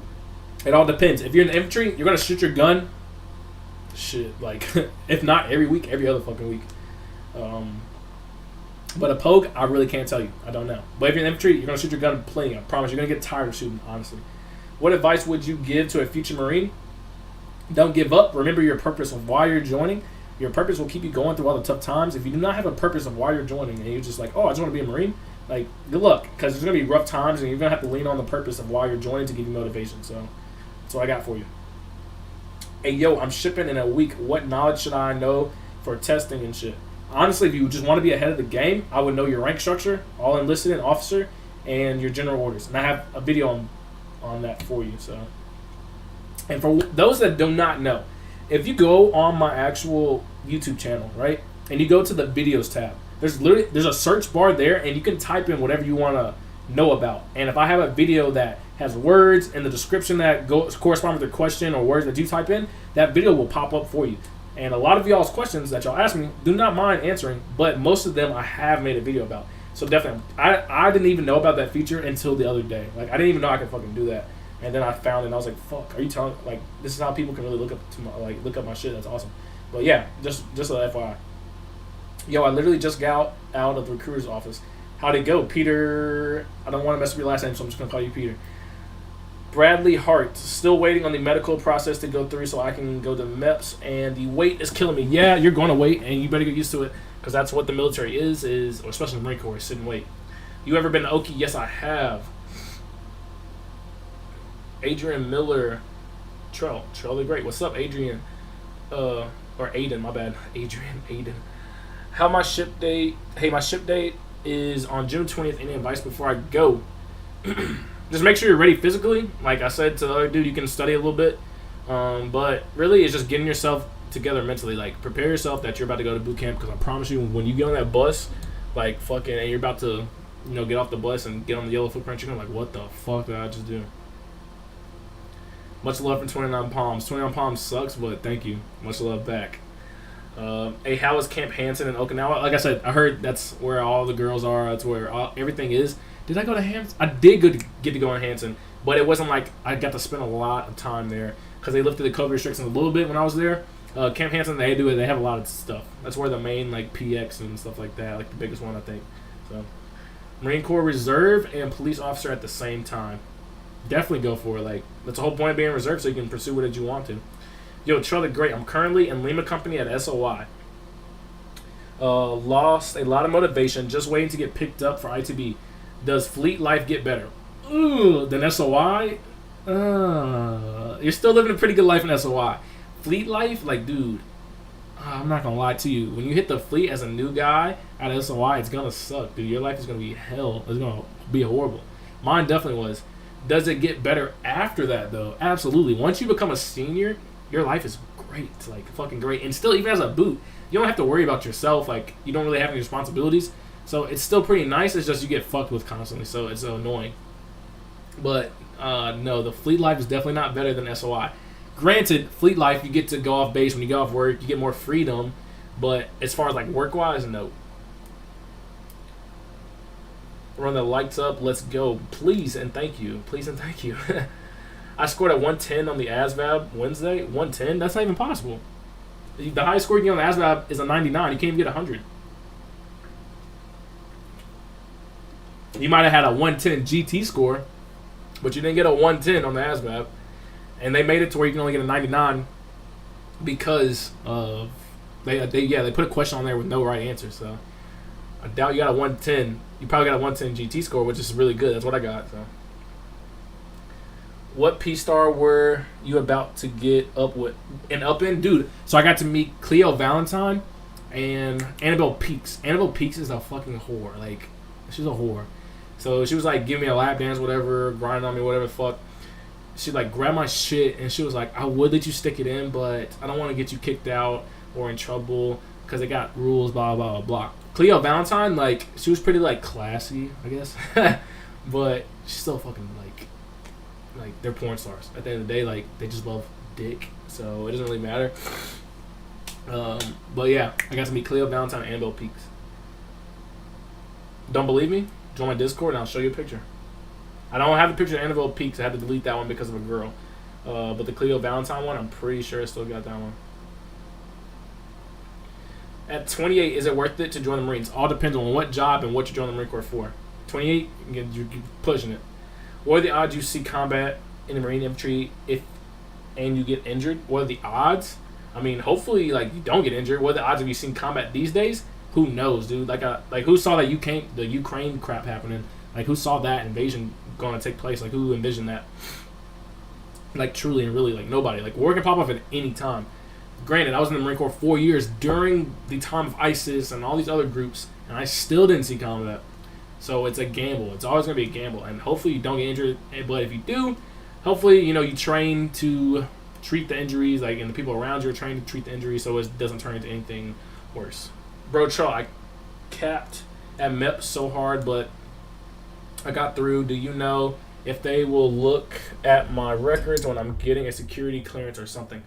It all depends. If you're in the infantry, you're going to shoot your gun. Shit, like, if not every week, every other fucking week. But a poke, I really can't tell you. I don't know. But if you're in infantry, you're going to shoot your gun plenty. I promise. You're going to get tired of shooting, honestly. What advice would you give to a future Marine? Don't give up. Remember your purpose of why you're joining. Your purpose will keep you going through all the tough times. If you do not have a purpose of why you're joining and you're just like, oh, I just want to be a Marine, like, good luck. Because there's going to be rough times and you're going to have to lean on the purpose of why you're joining to give you motivation. So that's what I got for you. Hey, yo, I'm shipping in a week. What knowledge should I know for testing and shit? Honestly, if you just want to be ahead of the game, I would know your rank structure, all enlisted and officer, and your general orders. And I have a video on that for you. So, and for those that do not know, if you go on my actual YouTube channel, right, and you go to the videos tab, there's a search bar there, and you can type in whatever you want to know about. And if I have a video that has words in the description that correspond with the question or words that you type in, that video will pop up for you. And a lot of y'all's questions that y'all ask me, do not mind answering, but most of them I have made a video about. So definitely, I didn't even know about that feature until the other day. Like, I didn't even know I could fucking do that. And then I found it, and I was like, fuck, are you telling, like, this is how people can really look up my shit. That's awesome. But yeah, just a FYI. Yo, I literally just got out of the recruiter's office. How'd it go? Peter, I don't want to mess up your last name, so I'm just going to call you Peter. Bradley Hart, still waiting on the medical process to go through so I can go to MEPS, and the wait is killing me. Yeah, you're going to wait, and you better get used to it, because that's what the military is, or especially the Marine Corps, sit and wait. You ever been to Oki? Yes, I have. Adrian Miller, Trell the Great. What's up, Adrian? Or Aiden, my bad. Aiden. How my ship date? Hey, my ship date is on June 20th. Any advice before I go? Just make sure you're ready physically. Like I said to the other dude, you can study a little bit. But really, it's just getting yourself together mentally. Like, prepare yourself that you're about to go to boot camp, because I promise you, when you get on that bus, like, fucking, and you're about to, get off the bus and get on the yellow footprint, you're going to be like, what the fuck did I just do? Much love from 29 Palms. 29 Palms sucks, but thank you. Much love back. Hey, how is Camp Hanson in Okinawa? Like I said, I heard that's where all the girls are. That's where everything is. Did I go to Hanson? I did get to go to Hanson, but it wasn't like I got to spend a lot of time there because they lifted the COVID restrictions a little bit when I was there. Camp Hanson, they have a lot of stuff. That's where the main, like, PX and stuff like that, like the biggest one, I think. So, Marine Corps Reserve and police officer at the same time. Definitely go for it. Like, that's the whole point of being reserve, so you can pursue what you want to. Yo, Trell the Great. I'm currently in Lima Company at SOI. Lost a lot of motivation, just waiting to get picked up for ITB. Does fleet life get better? Ooh, than SOI? You're still living a pretty good life in SOI. Fleet life? Like, dude, I'm not gonna lie to you. When you hit the fleet as a new guy at SOI, it's gonna suck, dude. Your life is gonna be hell. It's gonna be horrible. Mine definitely was. Does it get better after that, though? Absolutely. Once you become a senior, your life is great. Like, fucking great. And still, even as a boot, you don't have to worry about yourself. Like, you don't really have any responsibilities. So it's still pretty nice. It's just you get fucked with constantly, so it's annoying. But, no, the fleet life is definitely not better than SOI. Granted, fleet life, you get to go off base when you go off work. You get more freedom. But as far as, like, work-wise, no. Run the lights up. Let's go. Please and thank you. Please and thank you. I scored a 110 on the Asvab Wednesday. 110? That's not even possible. The highest score you can get on the Asvab is a 99. You can't even get 100. You might have had a 110 GT score, but you didn't get a 110 on the Asvab. And they made it to where you can only get a 99 because of they put a question on there with no right answer. So I doubt you got a 110. You probably got a 110 GT score, which is really good. That's what I got. So, what P star were you about to get up with and up in, dude? So I got to meet Cleo Valentine and Annabelle Peaks. Annabelle Peaks is a fucking whore. Like, she's a whore. So she was like, give me a lap dance, whatever, grinding on me, whatever the fuck. She like grabbed my shit and she was like, I would let you stick it in, but I don't want to get you kicked out or in trouble because they got rules, blah, blah, blah, blah. Cleo Valentine, like, she was pretty, like, classy, I guess. But she's still fucking, like, they're porn stars. At the end of the day, like, they just love dick. So it doesn't really matter. But yeah, I got to meet Cleo Valentine and Annabelle Peaks. Don't believe me? Join my Discord and I'll show you a picture. I don't have the picture of Annabelle Peaks. I had to delete that one because of a girl. But the Cleo Valentine one, I'm pretty sure I still got that one. At 28, is it worth it to join the Marines? All depends on what job and what you join the Marine Corps for. 28, you're pushing it. What are the odds you see combat in the Marine Infantry and you get injured? What are the odds? I mean, hopefully, like, you don't get injured. What are the odds of you seeing combat these days? Who knows, dude? Like who saw that the Ukraine crap happening? Like, who saw that invasion going to take place? Like, who envisioned that? Like, truly and really, like, nobody. Like, war can pop up at any time. Granted, I was in the Marine Corps 4 years during the time of ISIS and all these other groups, and I still didn't see combat. So it's a gamble. It's always going to be a gamble. And hopefully you don't get injured. But if you do, hopefully, you know, you train to treat the injuries, like, and the people around you are trained to treat the injuries so it doesn't turn into anything worse. Bro, Trell, I capped at MEP so hard, but I got through. Do you know if they will look at my records when I'm getting a security clearance or something?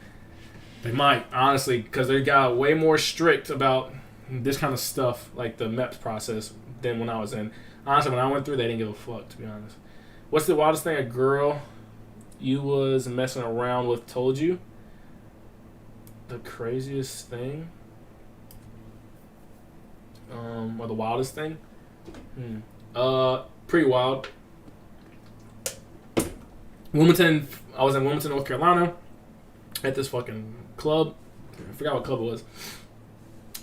They might, honestly, because they got way more strict about this kind of stuff, like the MEPS process, than when I was in. Honestly, when I went through, they didn't give a fuck, to be honest. What's the wildest thing a girl you was messing around with told you? The craziest thing? Or the wildest thing? Pretty wild. Wilmington, I was in Wilmington, North Carolina, at this fucking club. I forgot what club it was.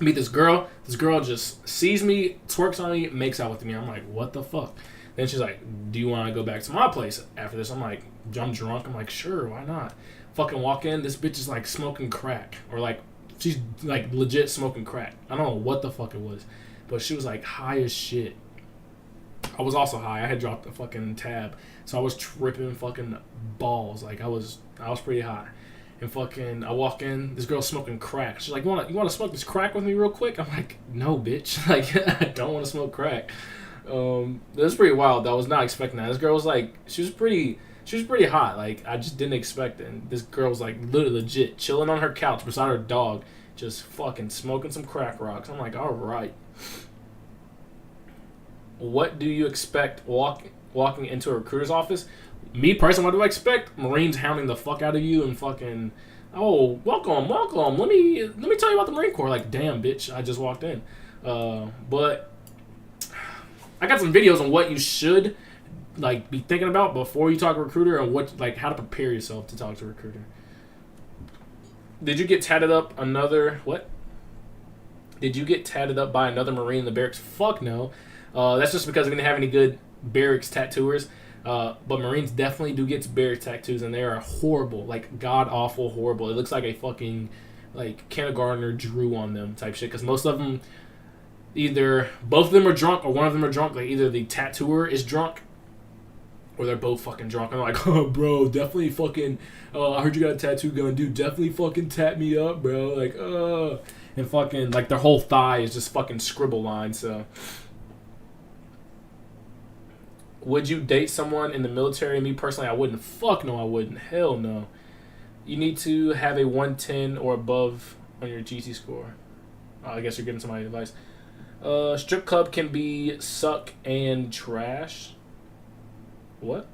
Meet this girl. This girl just sees me, twerks on me, makes out with me. I'm like, what the fuck? Then she's like, do you want to go back to my place after this? I'm like, I'm drunk. I'm like, sure, why not? Fucking walk in. This bitch is like smoking crack. Or like, she's like legit smoking crack. I don't know what the fuck it was. But she was like high as shit. I was also high. I had dropped a fucking tab. So I was tripping fucking balls. Like, I was pretty high. And fucking, I walk in, this girl's smoking crack. She's like, you wanna smoke this crack with me real quick? I'm like, no, bitch. Like, I don't want to smoke crack. That was pretty wild. I was not expecting that. This girl was like, she was pretty hot. Like, I just didn't expect it. And this girl was like, literally legit, chilling on her couch beside her dog, just fucking smoking some crack rocks. I'm like, all right. What do you expect walking into a recruiter's office? Me personally, what do I expect? Marines hounding the fuck out of you and fucking, oh, welcome. Let me tell you about the Marine Corps. Like, damn, bitch, I just walked in. But I got some videos on what you should like be thinking about before you talk to a recruiter and what, like, how to prepare yourself to talk to a recruiter. Did you get tatted up what? Did you get tatted up by another Marine in the barracks? Fuck no. That's just because we didn't have any good barracks tattooers. But Marines definitely do get barracks tattoos, and they are horrible, like god-awful horrible. It looks like a fucking, like, kindergartner drew on them type shit, because most of them, either both of them are drunk or one of them are drunk. Like, either the tattooer is drunk or they're both fucking drunk. I'm like, oh, bro, definitely fucking, I heard you got a tattoo gun, dude, definitely fucking tat me up, bro. Like, and fucking, like, their whole thigh is just fucking scribble lines, so. Would you date someone in the military? Me personally, I wouldn't. Fuck no, I wouldn't. Hell no. You need to have a 110 or above on your GT score. I guess you're giving somebody advice. Strip club can be suck and trash. What?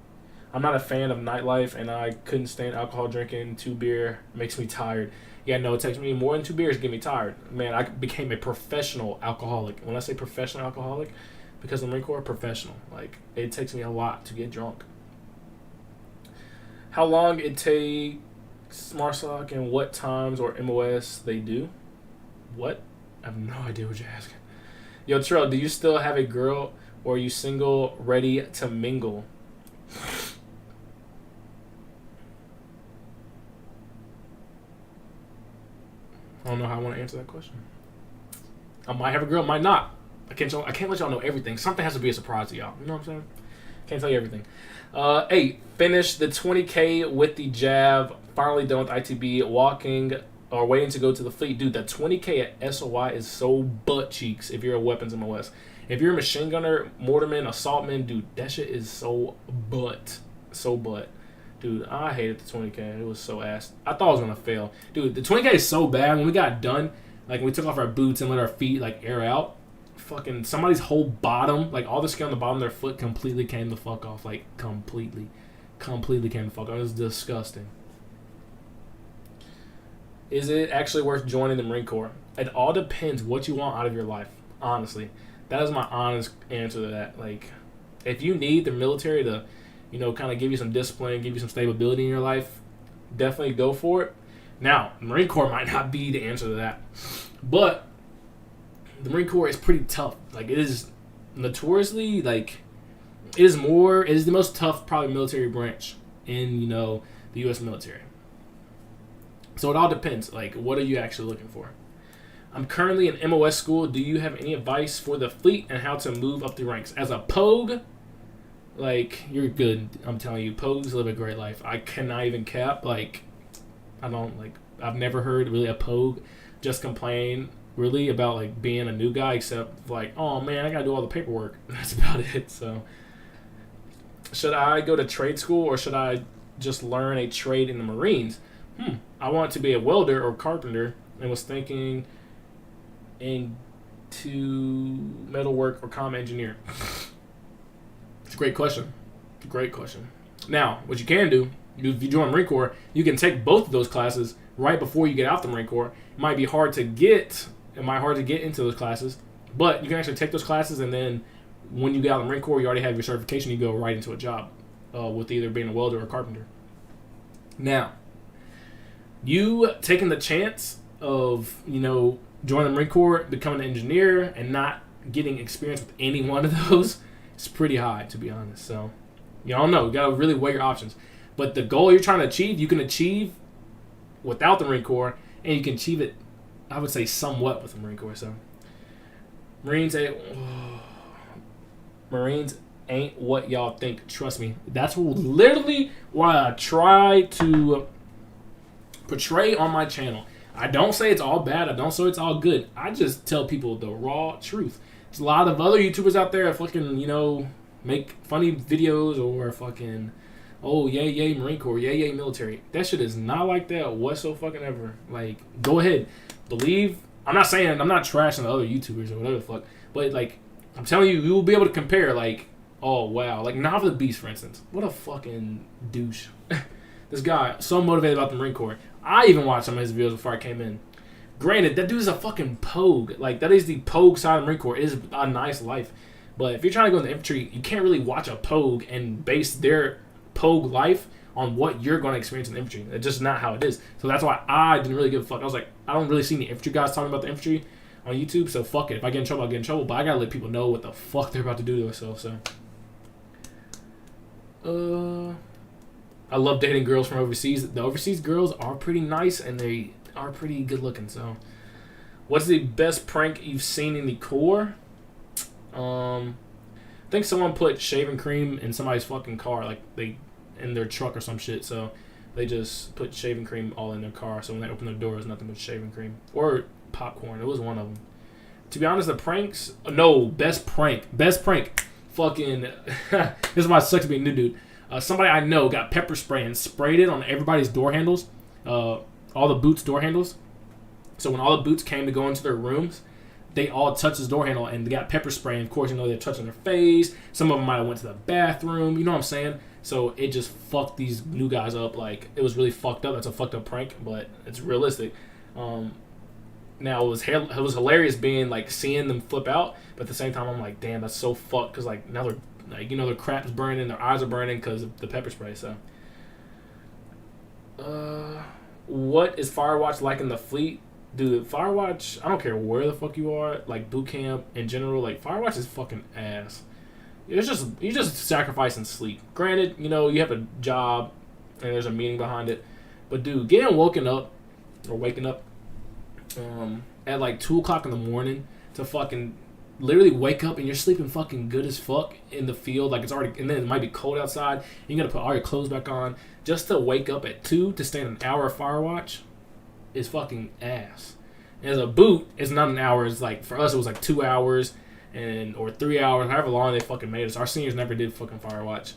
I'm not a fan of nightlife, and I couldn't stand alcohol drinking. 2 beer makes me tired. Yeah, no, it takes me more than 2 beers to get me tired. Man, I became a professional alcoholic. When I say professional alcoholic, because the Marine Corps professional. Like, it takes me a lot to get drunk. How long it takes SmartSock and what times or MOS they do? What? I have no idea what you're asking. Yo, Trell, do you still have a girl or are you single, ready to mingle? I don't know how I want to answer that question. I might have a girl, might not. I can't let y'all know everything. Something has to be a surprise to y'all. You know what I'm saying? Can't tell you everything. 8. Finish the 20K with the jab. Finally done with ITB. Walking or waiting to go to the fleet. Dude, the 20K at SOI is so butt cheeks if you're a weapons MOS. If you're a machine gunner, mortarman, assaultman, dude, that shit is so butt. So butt. Dude, I hated the 20K. It was so ass. I thought I was going to fail. Dude, the 20K is so bad. When we got done, like, when we took off our boots and let our feet, like, air out, fucking somebody's whole bottom, like, all the skin on the bottom of their foot completely came the fuck off. Like, completely came the fuck off. It was disgusting. Is it actually worth joining the Marine Corps? It all depends what you want out of your life, honestly. That is my honest answer to that. Like, if you need the military to, you know, kind of give you some discipline, give you some stability in your life, definitely go for it. Now, the Marine Corps might not be the answer to that, but the Marine Corps is pretty tough. Like, it is notoriously, like, it is the most tough, probably, military branch in, you know, the U.S. military. So it all depends. Like, what are you actually looking for? I'm currently in MOS school. Do you have any advice for the fleet and how to move up the ranks? As a Pogue, like, you're good. I'm telling you, Pogues live a great life. I cannot even cap. Like, I've never heard really a Pogue just complain really about, like, being a new guy, except, like, oh, man, I got to do all the paperwork. That's about it. So, should I go to trade school or should I just learn a trade in the Marines? I want to be a welder or carpenter and was thinking into metalwork or comm engineer. It's a great question. Great question. Now, what you can do, if you join Marine Corps, you can take both of those classes right before you get out the Marine Corps. It might be hard to get into those classes, but you can actually take those classes and then when you get out of the Marine Corps, you already have your certification, you go right into a job with either being a welder or a carpenter. Now, you taking the chance of, you know, joining the Marine Corps, becoming an engineer, and not getting experience with any one of those, it's pretty high, to be honest. So, you don't know. You got to really weigh your options. But the goal you're trying to achieve, you can achieve without the Marine Corps, and you can achieve it, I would say, somewhat with the Marine Corps. So, Marines ain't what y'all think. Trust me. That's literally what I try to portray on my channel. I don't say it's all bad. I don't say it's all good. I just tell people the raw truth. There's a lot of other YouTubers out there that fucking, you know, make funny videos or fucking, oh, yay, Marine Corps, yay, military. That shit is not like that whatsoever. Like, go ahead. Believe. I'm not trashing the other YouTubers or whatever the fuck. But, like, I'm telling you, you will be able to compare, like, oh, wow. Like, Nav the Beast, for instance. What a fucking douche. This guy, so motivated about the Marine Corps. I even watched some of his videos before I came in. Granted, that dude is a fucking Pogue. Like, that is the Pogue side of the Marine Corps. It is a nice life. But if you're trying to go in the infantry, you can't really watch a Pogue and base their Pogue life on what you're going to experience in the infantry. It's just not how it is. So that's why I didn't really give a fuck. I was like, I don't really see any infantry guys talking about the infantry on YouTube, so fuck it. If I get in trouble, I'll get in trouble. But I got to let people know what the fuck they're about to do to themselves, so. I love dating girls from overseas. The overseas girls are pretty nice and they are pretty good looking. So, what's the best prank you've seen in the Corps? I think someone put shaving cream in somebody's fucking car, like in their truck or some shit. So they just put shaving cream all in their car. So when they open their door, it's nothing but shaving cream or popcorn. It was one of them. To be honest, the pranks. No, best prank. Fucking. This is why it sucks to be a new dude. Somebody I know got pepper spray and sprayed it on everybody's door handles, all the boots' door handles. So when all the boots came to go into their rooms, they all touched his door handle and they got pepper spray. And of course, you know, they're touching their face. Some of them might have went to the bathroom. You know what I'm saying? So it just fucked these new guys up. Like, it was really fucked up. That's a fucked up prank, but it's realistic. Now it was hilarious being like seeing them flip out, but at the same time I'm like, damn, that's so fucked because like now they're like their crap's burning, their eyes are burning because of the pepper spray. So, what is Firewatch like in the fleet? Dude, Firewatch, I don't care where the fuck you are, like boot camp in general, like Firewatch is fucking ass. You're just sacrificing sleep. Granted, you have a job and there's a meaning behind it, but dude, getting waking up at like 2 o'clock in the morning to fucking literally wake up and you're sleeping fucking good as fuck in the field, like it's already, and then it might be cold outside. You gotta put all your clothes back on just to wake up at 2 to stand an hour of Firewatch is fucking ass. And as a boot, it's not an hour. It's like for us, it was like 2 hours or 3 hours, however long they fucking made us. Our seniors never did fucking Firewatch.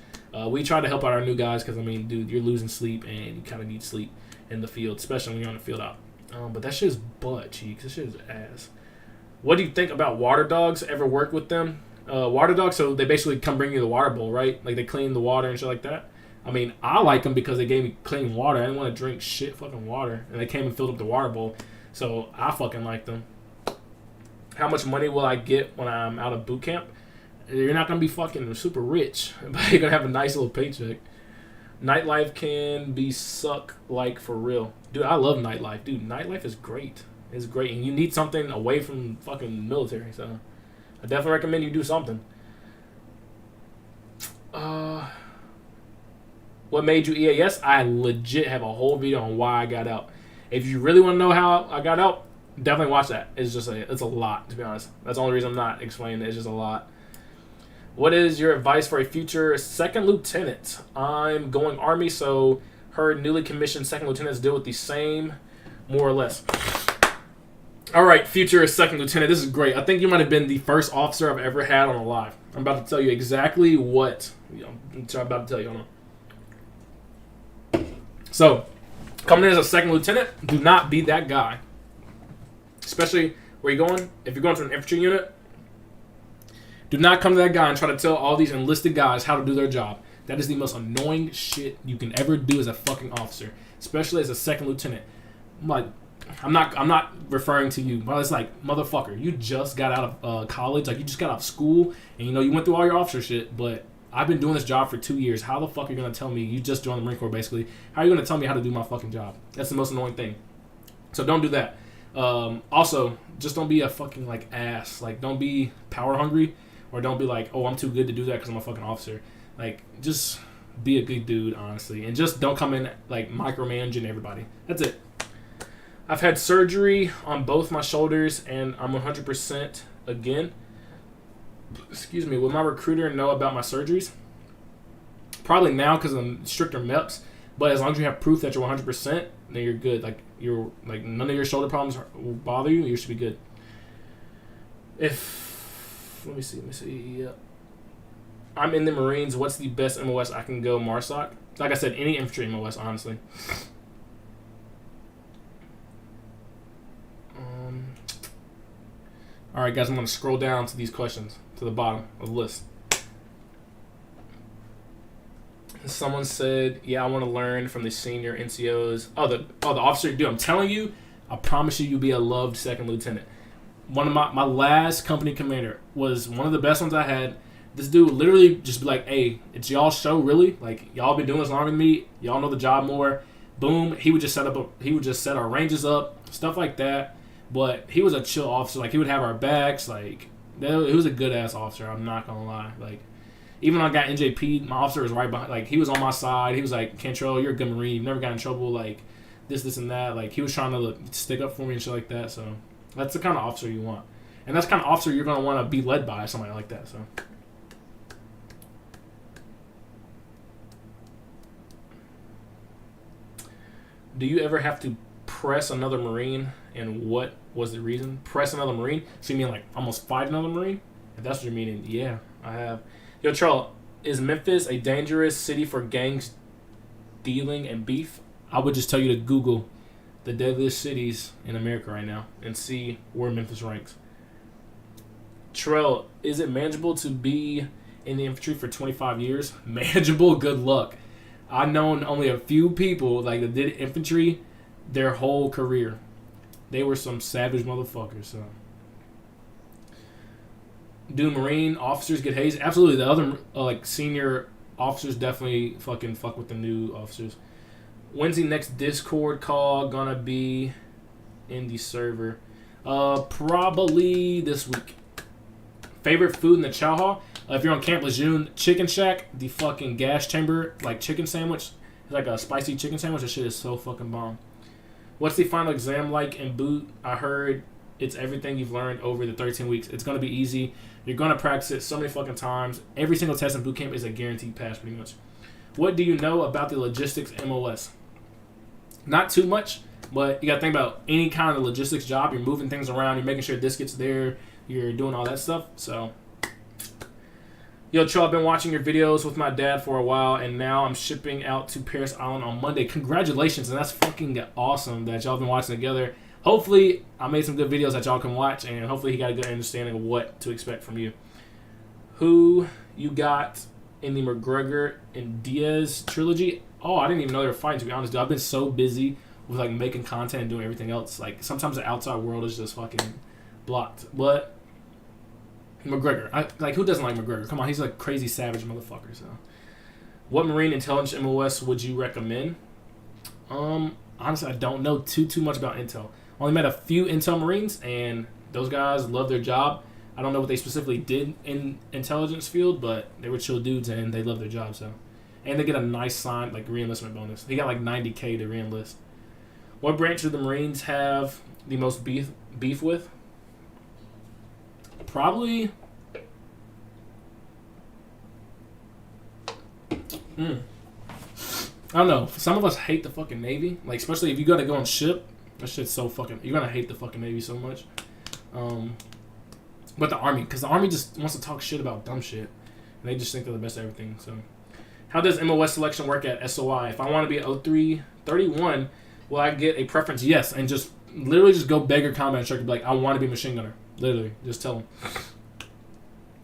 We tried to help out our new guys because I mean, dude, you're losing sleep and you kind of need sleep in the field, especially when you're on the field out. But that shit is butt cheeks. That shit is ass. What do you think about water dogs? Ever work with them? Water dogs, so they basically come bring you the water bowl, right? Like they clean the water and shit like that. I mean, I like them because they gave me clean water. I didn't want to drink shit fucking water. And they came and filled up the water bowl. So I fucking like them. How much money will I get when I'm out of boot camp? You're not going to be fucking super rich, but you're going to have a nice little paycheck. Nightlife can be suck like for real. Dude, I love nightlife. Dude, nightlife is great. It's great. And you need something away from fucking military. So I definitely recommend you do something. What made you EAS? I legit have a whole video on why I got out. If you really want to know how I got out, definitely watch that. It's a lot, to be honest. That's the only reason I'm not explaining it. It's just a lot. What is your advice for a future second lieutenant? I'm going Army, so heard newly commissioned second lieutenants deal with the same, more or less. All right, future second lieutenant. This is great. I think you might have been the first officer I've ever had on a live. I'm about to tell you exactly what I'm about to tell you. Hold on. So, coming in as a second lieutenant, do not be that guy. Especially where you're going. If you're going to an infantry unit, do not come to that guy and try to tell all these enlisted guys how to do their job. That is the most annoying shit you can ever do as a fucking officer, especially as a second lieutenant. I'm not referring to you, but it's like, motherfucker, you just got out of college, like you just got out of school, and you went through all your officer shit, but I've been doing this job for 2 years. How the fuck are you gonna tell me, you just joined the Marine Corps basically, how are you gonna tell me how to do my fucking job? That's the most annoying thing. So don't do that. Also, just don't be a fucking like ass. Like, don't be power hungry, or don't be like, oh, I'm too good to do that because I'm a fucking officer. Like, just be a good dude, honestly, and just don't come in like micromanaging everybody. That's it. I've had surgery on both my shoulders, and I'm 100% again. Excuse me. Will my recruiter know about my surgeries? Probably now because of stricter MEPs. But as long as you have proof that you're 100%, then you're good. Like none of your shoulder problems will bother you. You should be good. Let me see. I'm in the Marines. What's the best MOS I can go? MARSOC. Like I said, any infantry MOS, honestly. All right, guys, I'm going to scroll down to these questions, to the bottom of the list. Someone said, yeah, I want to learn from the Senior Ncos. The officer, dude, I'm telling you, I promise you, you'll be a loved second lieutenant. One of my last company commander was one of the best ones I had. This dude would literally just be like, hey, it's y'all's show, really? Like, y'all been doing this longer than me. Y'all know the job more. Boom. He would just set our ranges up, stuff like that. But he was a chill officer. Like, he would have our backs. Like, he was a good-ass officer. I'm not going to lie. Like, even when I got NJP, my officer was right behind. Like, he was on my side. He was like, Cantrell, you're a good Marine. You've never got in trouble. Like, this, and that. Like, he was trying to stick up for me and shit like that. So, that's the kind of officer you want. And that's the kind of officer you're going to want to be led by, somebody like that. So, do you ever have to press another Marine, and what was the reason? Press another Marine? So you mean like almost fight another Marine? If that's what you're meaning, yeah, I have. Yo, Trell, is Memphis a dangerous city for gangs dealing and beef? I would just tell you to Google the deadliest cities in America right now and see where Memphis ranks. Trell, is it manageable to be in the infantry for 25 years? Manageable? Good luck. I've known only a few people like that did infantry their whole career. they were some savage motherfuckers. So, do Marine officers get hazed? Absolutely. The other like senior officers definitely fucking fuck with the new officers. When's the next Discord call gonna be in the server? Probably this week. Favorite food in the Chow Hall? If you're on Camp Lejeune, Chicken Shack, the fucking gas chamber, like chicken sandwich. It's like a spicy chicken sandwich. That shit is so fucking bomb. What's the final exam like in boot? I heard it's everything you've learned over the 13 weeks. It's going to be easy. You're going to practice it so many fucking times. Every single test in boot camp is a guaranteed pass pretty much. What do you know about the Logistics Mos? Not too much, but you got to think about any kind of logistics job. You're moving things around. You're making sure this gets there. You're doing all that stuff. So, yo, Chow, I've been watching your videos with my dad for a while, and now I'm shipping out to Paris Island on Monday. Congratulations, and that's fucking awesome that y'all been watching together. Hopefully, I made some good videos that y'all can watch, and hopefully he got a good understanding of what to expect from you. Who you got in the McGregor and Diaz trilogy? Oh, I didn't even know they were fighting, to be honest, dude. I've been so busy with like making content and doing everything else. Like, sometimes the outside world is just fucking blocked. But McGregor, like, who doesn't like McGregor? Come on, he's a crazy savage motherfucker. So, what Marine Intelligence MOS would you recommend? Honestly, I don't know too much about Intel. Only met a few Intel Marines, and those guys love their job. I don't know what they specifically did in intelligence field, but they were chill dudes, and they love their job. So, and they get a nice sign like reenlistment bonus. He got like 90K to reenlist. What branch do the Marines have the most beef with? Probably. I don't know. Some of us hate the fucking Navy. Like, especially if you gotta go on ship. That shit's so fucking... You're gonna hate the fucking Navy so much. But the Army. Because the Army just wants to talk shit about dumb shit. And they just think they're the best at everything. So, how does MOS selection work at SOI? If I want to be 0331, will I get a preference? Yes. And just literally just go beg your combat instructor. Be like, I want to be a machine gunner. Literally. Just tell them.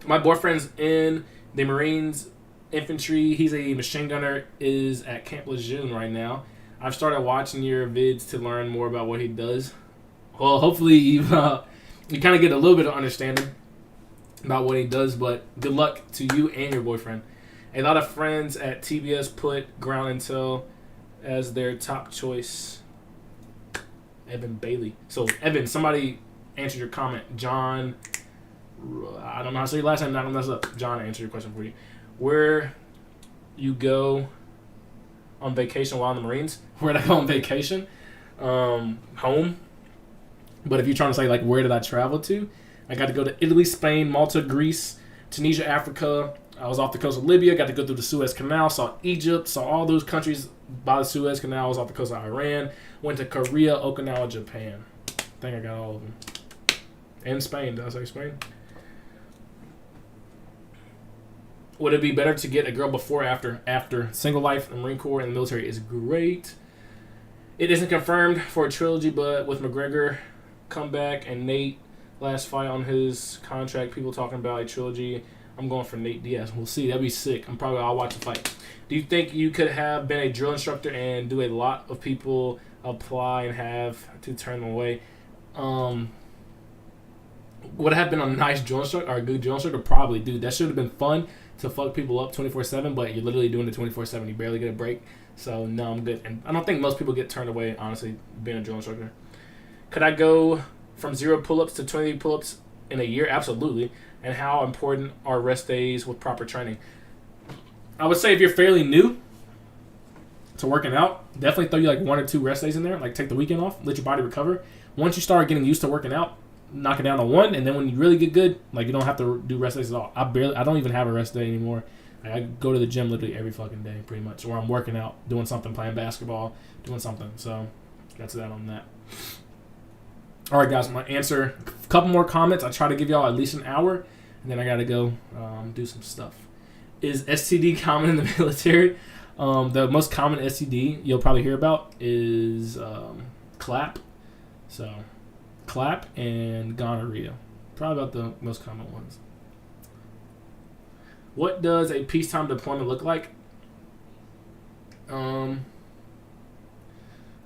My boyfriend's in the Marines Infantry. He's a machine gunner. Is at Camp Lejeune right now. I've started watching your vids to learn more about what he does. Well, hopefully you kind of get a little bit of understanding about what he does, but good luck to you and your boyfriend. A lot of friends at TBS put ground intel as their top choice. Evan Bailey. So, Evan, somebody answered your comment. John, I don't know how to say your last name. Not gonna mess up. John answered your question for you. Where you go on vacation while in the Marines? Where'd I go on vacation? Home. But if you're trying to say, like, where did I travel to? I got to go to Italy, Spain, Malta, Greece, Tunisia, Africa. I was off the coast of Libya. Got to go through the Suez Canal. Saw Egypt. Saw all those countries by the Suez Canal. I was off the coast of Iran. Went to Korea, Okinawa, Japan. I think I got all of them. And Spain. Did I say Spain? Would it be better to get a girl before or after? After. Single life, the Marine Corps, and the military is great. It isn't confirmed for a trilogy, but with McGregor comeback and Nate last fight on his contract, people talking about a trilogy. I'm going for Nate Diaz. We'll see. That'd be sick. I'll watch the fight. Do you think you could have been a drill instructor and do a lot of people apply and have to turn them away? Would I have been a nice drill instructor or a good drill instructor? Probably, dude. That should have been fun to fuck people up 24/7, but you're literally doing it 24/7. You barely get a break. So, no, I'm good. And I don't think most people get turned away, honestly, being a drill instructor. Could I go from 0 pull-ups to 20 pull-ups in a year? Absolutely. And how important are rest days with proper training? I would say if you're fairly new to working out, definitely throw you like 1 or 2 rest days in there. Like, take the weekend off, let your body recover. Once you start getting used to working out, knock it down to 1, and then when you really get good, like, you don't have to do rest days at all. I don't even have a rest day anymore. I go to the gym literally every fucking day, pretty much, or I'm working out, doing something, playing basketball, doing something. So that's that on that. All right, guys, I'm going to answer a couple more comments. I try to give y'all at least an hour, and then I got to go do some stuff. Is STD common in the military? The most common STD you'll probably hear about is clap. So, clap and gonorrhea. Probably about the most common ones. What does a peacetime deployment look like? I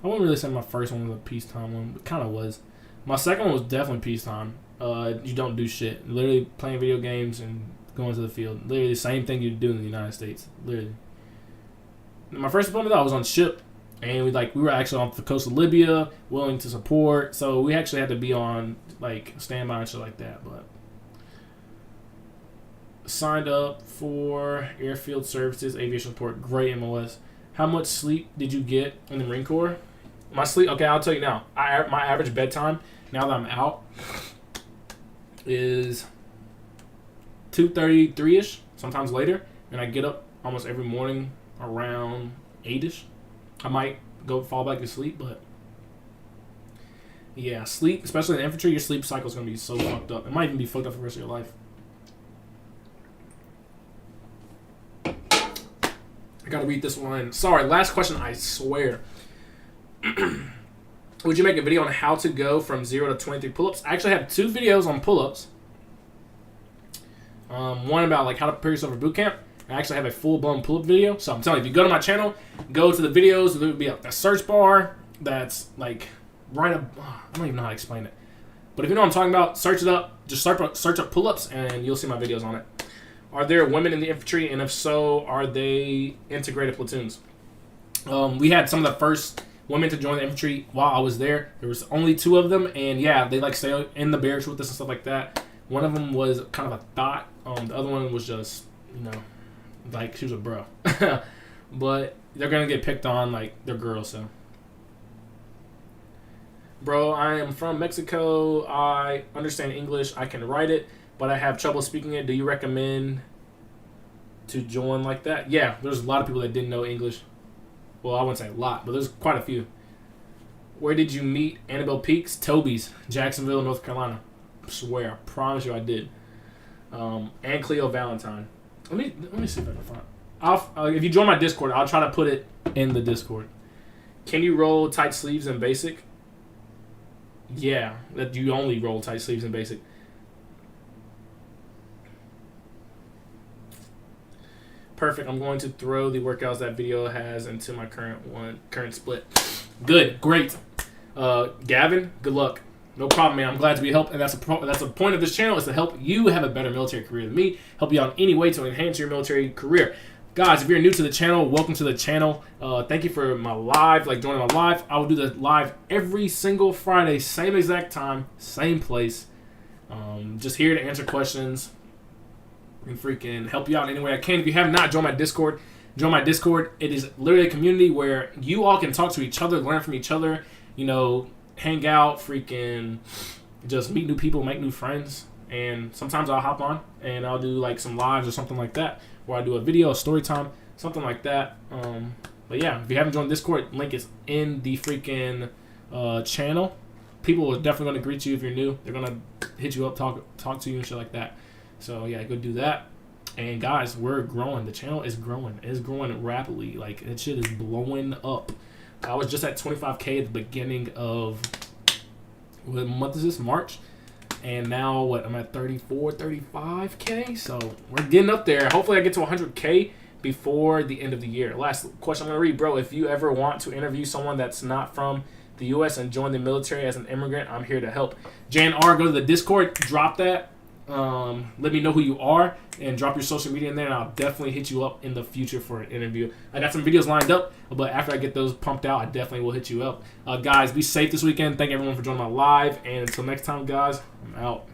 wouldn't really say my first one was a peacetime one, but kind of was. My second one was definitely Peacetime. You don't do shit. Literally playing video games and going to the field. Literally the same thing you do in the United States. Literally. My first deployment though, I was on ship, and we were actually off the coast of Libya, willing to support. So we actually had to be on like standby and shit like that. But signed up for airfield services, aviation support. Great MOS. How much sleep did you get in the Marine Corps? My sleep. Okay, I'll tell you now. My average bedtime now that I'm out is 2:33 ish. Sometimes later, and I get up almost every morning around 8-ish. I might go fall back to sleep, but yeah, sleep, especially in infantry, your sleep cycle is going to be so fucked up. It might even be fucked up for the rest of your life. I got to read this one. Sorry, last question, I swear. Would you make a video on how to go from 0 to 23 pull-ups? I actually have 2 videos on pull-ups. One about like how to prepare yourself for boot camp. I actually have a full-blown pull-up video. So I'm telling you, if you go to my channel, go to the videos, there will be a search bar that's like right up. I don't even know how to explain it. But if you know what I'm talking about, search it up. Just search up pull-ups, and you'll see my videos on it. Are there women in the infantry? And if so, are they integrated platoons? We had some of the first women to join the infantry while I was there. There was only 2 of them, and yeah, they like stay in the barracks with us and stuff like that. One of them was kind of a thought. The other one was just, like she was a bro. But they're gonna get picked on like they're girls. So, bro, I am from Mexico. I understand English. I can write it, but I have trouble speaking it. Do you recommend to join like that? Yeah, there's a lot of people that didn't know English. Well, I wouldn't say a lot, but there's quite a few. Where did you meet Annabelle Peaks? Toby's, Jacksonville, North Carolina. I swear, I promise you I did. And Cleo Valentine. Let me see if I can find. If you join my Discord, I'll try to put it in the Discord. Can you roll tight sleeves in basic? Yeah, that you only roll tight sleeves in basic. Perfect. I'm going to throw the workouts that video has into my current split. Good, great. Gavin, good luck. No problem, man. I'm glad to be helped, and that's the point of this channel, is to help you have a better military career than me, help you out in any way to enhance your military career. Guys, if you're new to the channel, welcome to the channel. Thank you for my live, joining my live. I will do the live every single Friday, same exact time, same place. Just here to answer questions and freaking help you out in any way I can. If you have not joined my Discord, join my Discord. It is literally a community where you all can talk to each other, learn from each other, hang out, freaking just meet new people, make new friends. And sometimes I'll hop on and I'll do like some lives or something like that, where I do a video, a story time, something like that. But yeah, if you haven't joined Discord, link is in the freaking channel. People are definitely going to greet you if you're new. They're going to hit you up, talk to you and shit like that. So yeah, go do that. And guys, we're growing. The channel is growing. It's growing rapidly. Like, that shit is blowing up. I was just at 25K at the beginning of, what month is this? March. And now, I'm at 34, 35K. So we're getting up there. Hopefully I get to 100K before the end of the year. Last question I'm going to read, bro. If you ever want to interview someone that's not from the U.S. and join the military as an immigrant, I'm here to help. Jan R, go to the Discord, drop that. Let me know who you are and drop your social media in there, and I'll definitely hit you up in the future for an interview. I got some videos lined up, but after I get those pumped out, I definitely will hit you up. Guys, be safe this weekend. Thank everyone for joining my live, and until next time, guys, I'm out.